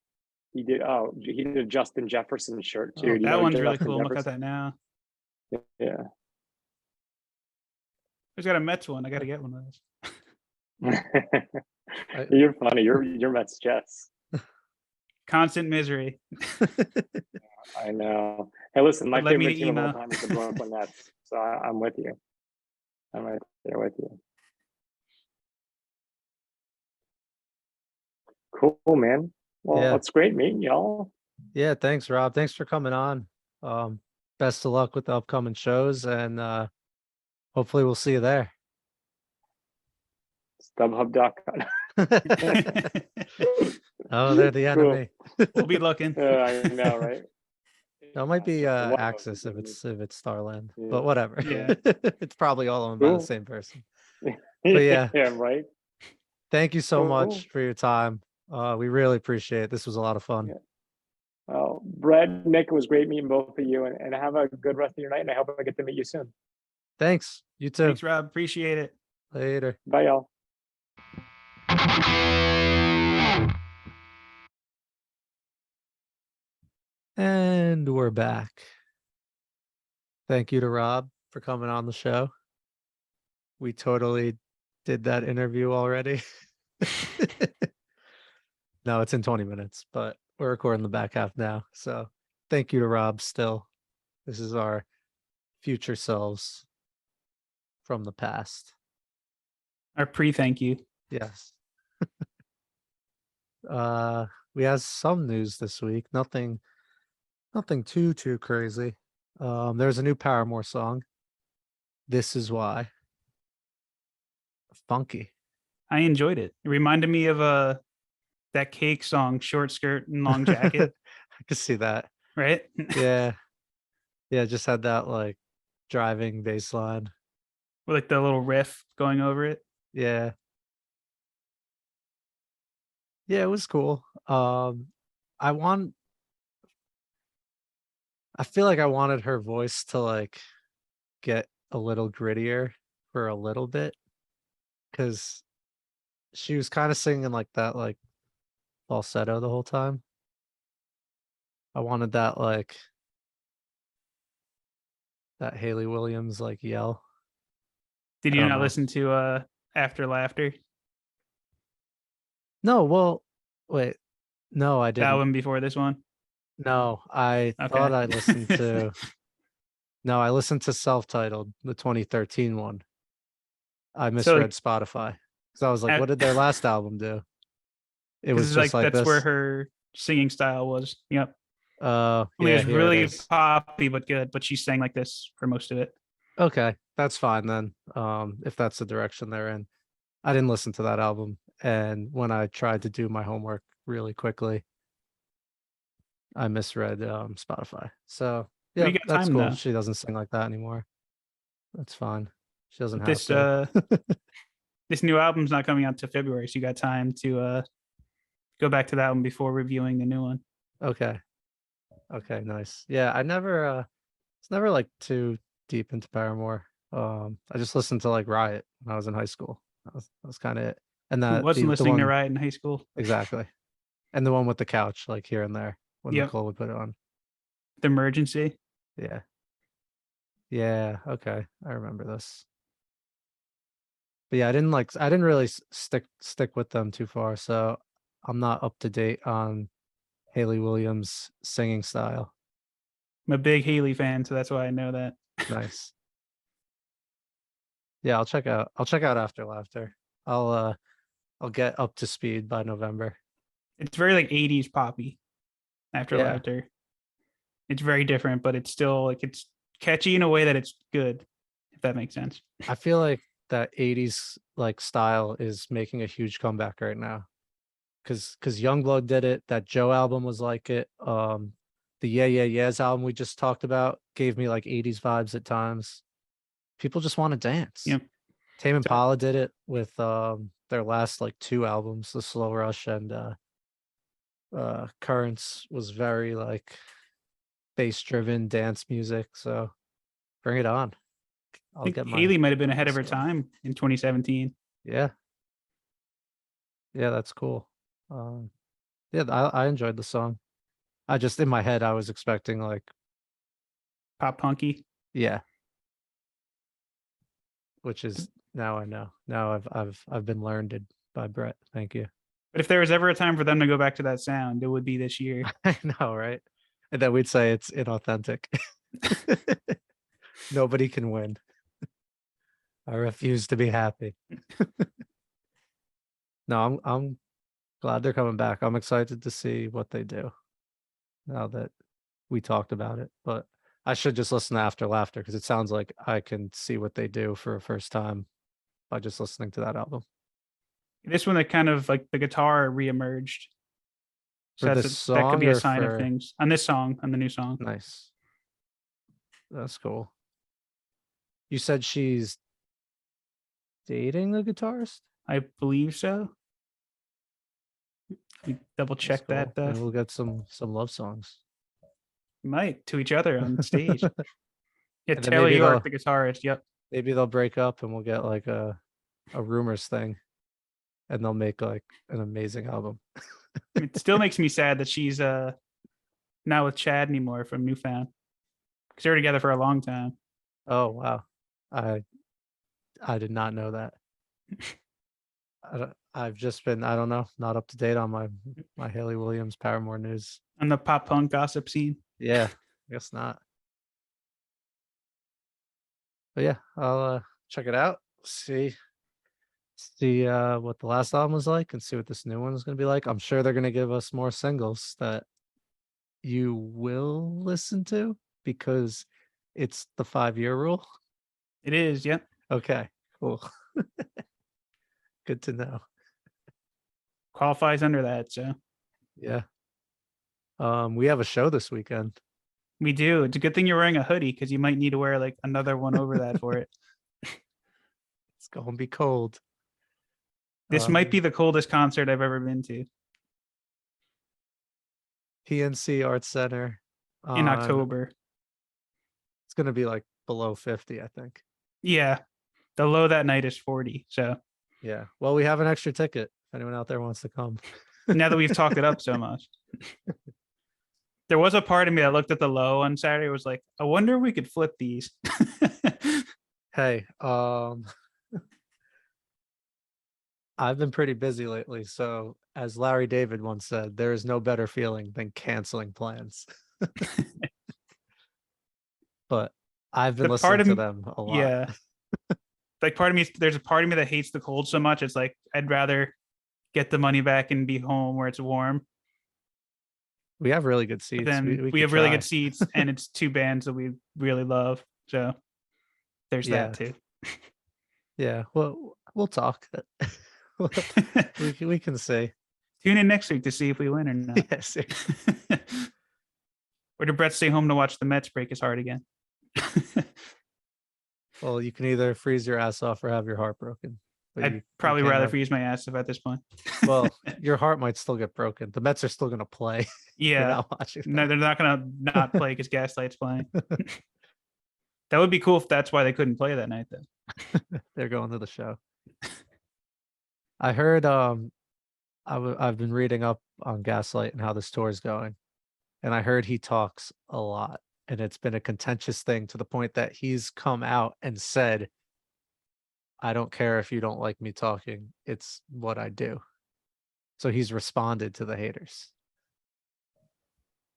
He did a Justin Jefferson shirt too. Oh, Do you that know one's really Justin cool. I'm looking at Jefferson? that now. Yeah. There's got a Mets one. I got to get one of those. You're funny. You're Mets Jets. Constant misery. I know. Hey, listen, my That led me favorite to team of all emo. time is the Brooklyn Nets. So I'm with you. I'm right there with you. Cool, man. Well, Yeah. it's great meeting y'all. Yeah, thanks, Rob. Thanks for coming on. Best of luck with the upcoming shows, and hopefully we'll see you there. StubHub.com. Oh, they're the Cool. enemy. We'll be looking. I know, right? That might be Yeah, one of them Axis is if gonna be- it's Starland, Yeah. but whatever. Yeah. It's probably all owned by the Cool. same person. But yeah. Yeah, right. Thank you so Cool. much for your time. We really appreciate it. This was a lot of fun. Yeah. Well, Brett, Nick, it was great meeting both of you, and have a good rest of your night. And I hope I get to meet you soon. Thanks. You too. Thanks, Rob. Appreciate it. Later. Bye, y'all. And we're back. Thank you to Rob for coming on the show. We totally did that interview already. No, it's in 20 minutes, but we're recording the back half now. So thank you to Rob still. This is our future selves from the past. Our pre-thank you. Yes. We have some news this week. Nothing too crazy. There's a new Paramore song. This Is Why. Funky. I enjoyed it. It reminded me of that Cake song, Short Skirt and Long Jacket, I could see that. right? Yeah. Yeah, just had that like driving bass line. With like the little riff going over it. Yeah. Yeah, it was cool. I feel like I wanted her voice to like get a little grittier for a little bit, because she was kind of singing like that, like falsetto the whole time. I wanted that Haley Williams like yell. Did I you don't not know. listen to After Laughter, No, well, wait. No, I the didn't. album before this one? No, I thought Okay. I listened to No, I listened to Self-Titled, the 2013 one. I So, misread like, Spotify. So I was like, at- what did their last album do? It was Because just like that's where this. her singing style was. Yep. Oh, I mean, it yeah, was here it really is. poppy but good, but she sang like this for most of it. Okay, that's fine then. If that's the direction they're in. I didn't listen to that album, and when I tried to do my homework really quickly, I misread Spotify. So But yeah, you got that's time cool. though. She doesn't sing like that anymore. That's fine. She doesn't But have to. this new album's not coming out till February, so you got time to go back to that one before reviewing the new one. Okay. Okay, nice. Yeah, it's never like too deep into Paramore. I just listened to like Riot when I was in high school. That was kind of it. And Who that wasn't the listening to one Riot in high school? exactly. And the one with the couch, like here and there when Yep. Nicole would put it on. The Emergency. Yeah. Yeah, okay. I remember this. But yeah, I didn't really stick with them too far, so I'm not up to date on Haley Williams' singing style. I'm a big Haley fan, so that's why I know that. Nice. Yeah, I'll check out After Laughter. I'll get up to speed by November. It's very like 80s poppy. After Yeah. Laughter. It's very different, but it's still like it's catchy in a way that it's good, if that makes sense. I feel like that 80s like style is making a huge comeback right now. Cause Youngblood did it. That Joe album was like it. The Yeah Yeah Yeahs album we just talked about gave me like 80s vibes at times. People just want to dance. Yep. Tame So- Impala did it with their last like 2 albums, The Slow Rush and Currents was very like bass driven dance music. So bring it on. I think Haley might have been ahead of her time in 2017. Yeah. Yeah, that's cool. Yeah, I enjoyed the song. I just in my head I was expecting like Pop punky. yeah. Which is now I know. Now I've been learned by Brett. Thank you. But if there was ever a time for them to go back to that sound, it would be this year. I know, right? And then we'd say it's inauthentic. Nobody can win. I refuse to be happy. No, I'm glad they're coming back. I'm excited to see what they do now that we talked about it. But I should just listen to After Laughter because it sounds like I can see what they do for a first time by just listening to that album. This one that kind of like the guitar reemerged. So For that's this that could song be a or sign of for things on this song, on the new song. nice. That's cool. You said she's dating a guitarist? I believe so. We double That's check cool. that though. Maybe we'll get some love songs. We might to each other on stage. Yeah, And then Taylor maybe York, they'll the guitarist. Yep. maybe they'll break up and we'll get like a rumors thing. And they'll make like an amazing album. It still makes me sad that she's not with Chad anymore from Newfound. Because they were together for a long time. Oh wow. I did not know that. I've just been, I don't know, not up to date on my Haley Williams Paramore news. On the pop punk gossip scene. Yeah, I guess not. But yeah, I'll check it out. See what the last album was like and see what this new one is gonna be like. I'm sure they're gonna give us more singles that you will listen to because it's the 5-year rule. It is, yep. Okay, cool. Good to know. Qualifies under that, so Yeah. We have a show this weekend. we do. It's a good thing you're wearing a hoodie because you might need to wear like another one over that for it. It's gonna be cold. This might be the coldest concert I've ever been to PNC Arts Center in on- October. It's gonna be like below 50, I think. Yeah. The low that night is 40. So Yeah. Well, we have an extra ticket. If anyone out there wants to come. now that we've talked it up so much. There was a part of me that looked at the low on Saturday, was like, I wonder if we could flip these. Hey, I've been pretty busy lately, so as Larry David once said, there is no better feeling than canceling plans. But I've been The part listening of to m- them a lot. Yeah. Like part of me, there's a part of me that hates the cold so much. It's like, I'd rather get the money back and be home where it's warm. We have really good seats. But then we could have really try. good seats and it's two bands that we really love. So there's Yeah. that too. Yeah, well, we'll talk. we can see. Tune in next week to see if we win or not. Yes. Or did Brett stay home to watch the Mets break his heart again? Well, you can either freeze your ass off or have your heart broken. But I'd you probably can't rather have- freeze my ass if at this point. Well, your heart might still get broken. The Mets are still gonna play. You're Yeah. not watching. No, them. they're not gonna not play because Gaslight's playing. That would be cool if that's why they couldn't play that night then. They're going to the show. I heard I've been reading up on Gaslight and how this tour is going. And I heard he talks a lot. And it's been a contentious thing to the point that he's come out and said, I don't care if you don't like me talking. It's what I do. So he's responded to the haters.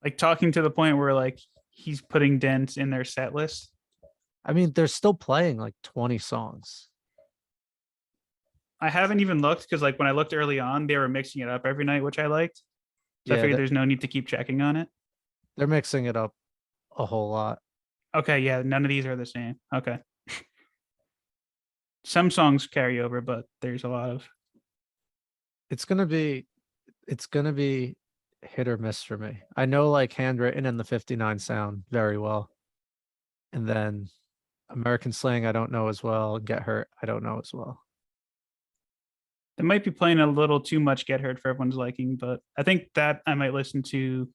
Like talking to the point where like he's putting dents in their set list. I mean, they're still playing like 20 songs. I haven't even looked because like when I looked early on, they were mixing it up every night, which I liked. So I Yeah, figured they- there's no need to keep checking on it. They're mixing it up a whole lot. Okay, yeah, none of these are the same. Okay. Some songs carry over, but there's a lot of It's gonna be hit or miss for me. I know like Handwritten and the 59 sound very well. And then American Slang I don't know as well. Get Hurt I don't know as well. they might be playing a little too much Get Hurt for everyone's liking, but I think that I might listen to,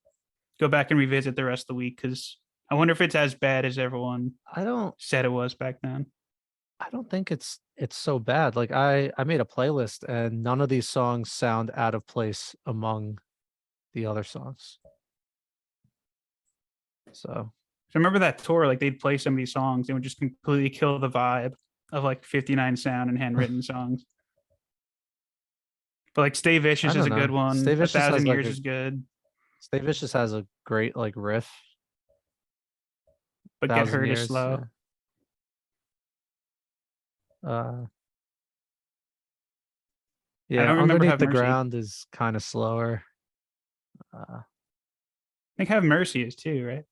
go back and revisit the rest of the week because I wonder if it's as bad as everyone I don't said it was back then. think it's so bad. Like I made a playlist and none of these songs sound out of place among the other songs. So So remember that tour, like they'd play some of these songs and would just completely kill the vibe of like 59 sound and handwritten songs. But like Stay Vicious I is a don't good know. one. Stay A Vicious has, Thousand like, Years a- is good. Stay Vicious has a great like riff. But Get 1,000 Hurt is Years, slow. Yeah. I Yeah, don't remember Underneath Have the Mercy. Ground is kind of slower. I think Have Mercy is too, right?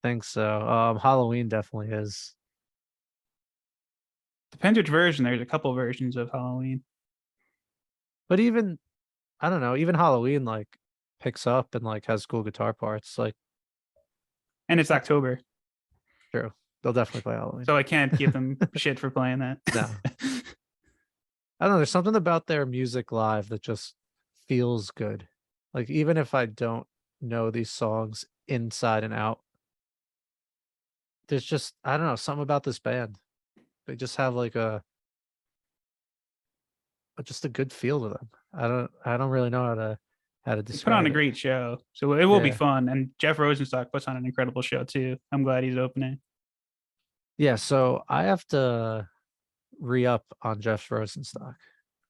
Think so. Halloween definitely is. Depends which version. There's a couple versions of Halloween. But even I don't know, even Halloween like picks up and like has cool guitar parts. Like And it's October, true, they'll definitely play Halloween. so I can't give them shit for playing that. No. I don't know. There's something about their music live that just feels good. Like even if I don't know these songs inside and out, there's just I don't know something about this band. They just have like just a good feel to them. I don't really know how to They put on describe a it. great show, so it will be Yeah. fun. And Jeff Rosenstock puts on an incredible show too. I'm glad he's opening. Yeah, so I have to re-up on Jeff Rosenstock.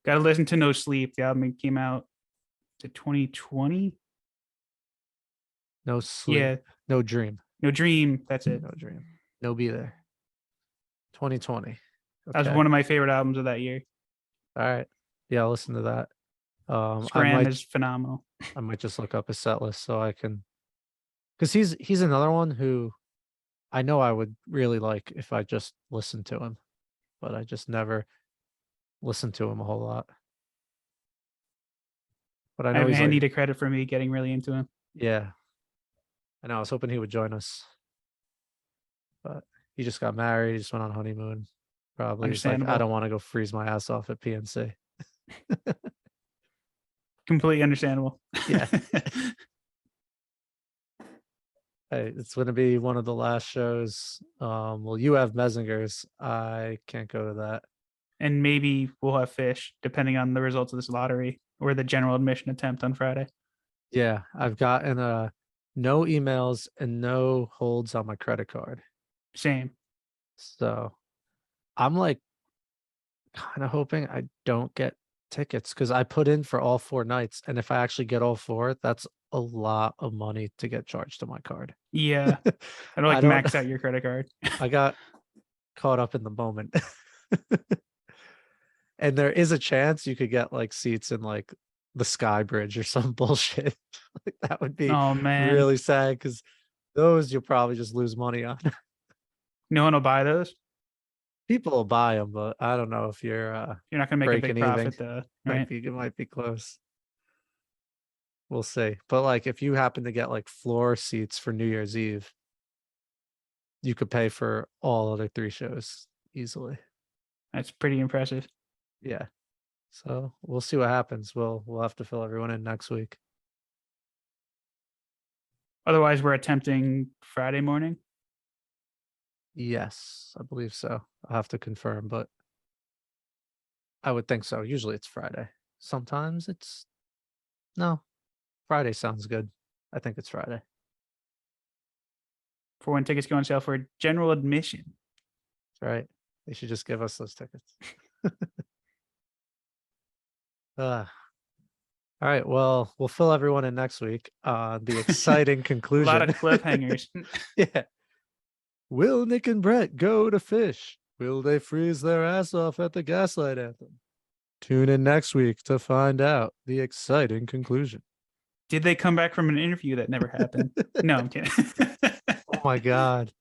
Got to listen to No Sleep. The album came out to 2020. No sleep, Yeah, no dream, No Dream. That's it. no dream, no be there. 2020. That was Okay. one of my favorite albums of that year. All right. Yeah, I'll listen to that. I Scram might is phenomenal. just look up his set list so I can, because he's another one who I know I would really like if I just listened to him, but I just never listened to him a whole lot. But I know he's I like, need a credit for me getting really into him. yeah, I know. I was hoping he would join us, but he just got married. He just went on honeymoon. Probably he's like, I Understandable. don't want to go freeze my ass off at PNC. Completely understandable. Yeah. Hey, it's going to be one of the last shows. Well, you have Messinger's. I can't go to that. And maybe we'll have Fish, depending on the results of this lottery or the general admission attempt on Friday. Yeah, I've gotten no emails and no holds on my credit card. Same. So I'm like kind of hoping I don't get tickets because I put in for all 4 nights. And if I actually get all 4, that's a lot of money to get charged to my card. Yeah. I don't like max out your credit card. I got caught up in the moment. And there is a chance you could get like seats in like the Sky Bridge or some bullshit. Like that would be Oh man. really sad because those you'll probably just lose money on. No one will buy those. People will buy them, but I don't know if you're You're not gonna make a big breaking profit even. though, right? It might be close. We'll see. But like if you happen to get like floor seats for New Year's Eve, you could pay for all other 3 shows easily. That's pretty impressive. Yeah. So we'll see what happens. We'll have to fill everyone in next week. Otherwise, we're attempting Friday morning. Yes, I believe so. I'll have to confirm, but I would think so. Usually it's Friday. Sometimes it's no. Friday sounds good. I think it's Friday. For when tickets go on sale for general admission. That's right. They should just give us those tickets. All right. Well, we'll fill everyone in next week on the exciting A conclusion. lot of cliffhangers. Yeah. Will Nick and Brett go to Fish? Will they freeze their ass off at the Gaslight Anthem? Tune in next week to find out the exciting conclusion. Did they come back from an interview that never happened? No, I'm kidding. Oh my God.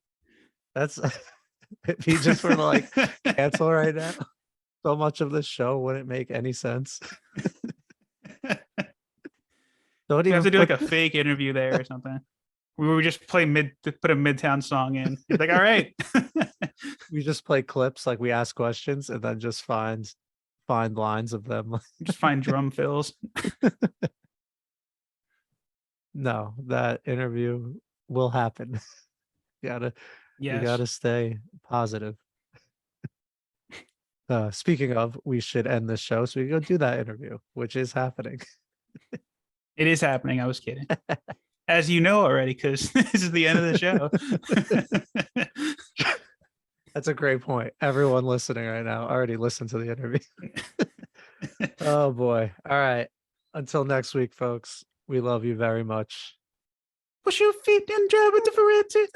That's if he just were to like cancel right now, so much of this show wouldn't make any sense. Don't You even have to do like put- a fake interview there or something. We would just play put a Midtown song in. It's like, all right. we just play clips, like we ask questions and then just find lines of them. Just find drum fills. No, that interview will happen. You Yes. gotta stay positive. Speaking of, we should end this show so we can go do that interview, which is happening. It is happening. I was kidding. As you know already, because this is the end of the show. That's a great point. Everyone listening right now already listened to the interview. Oh boy. All right. Until next week, folks. We love you very much. Push your feet and drive with the Ferretti.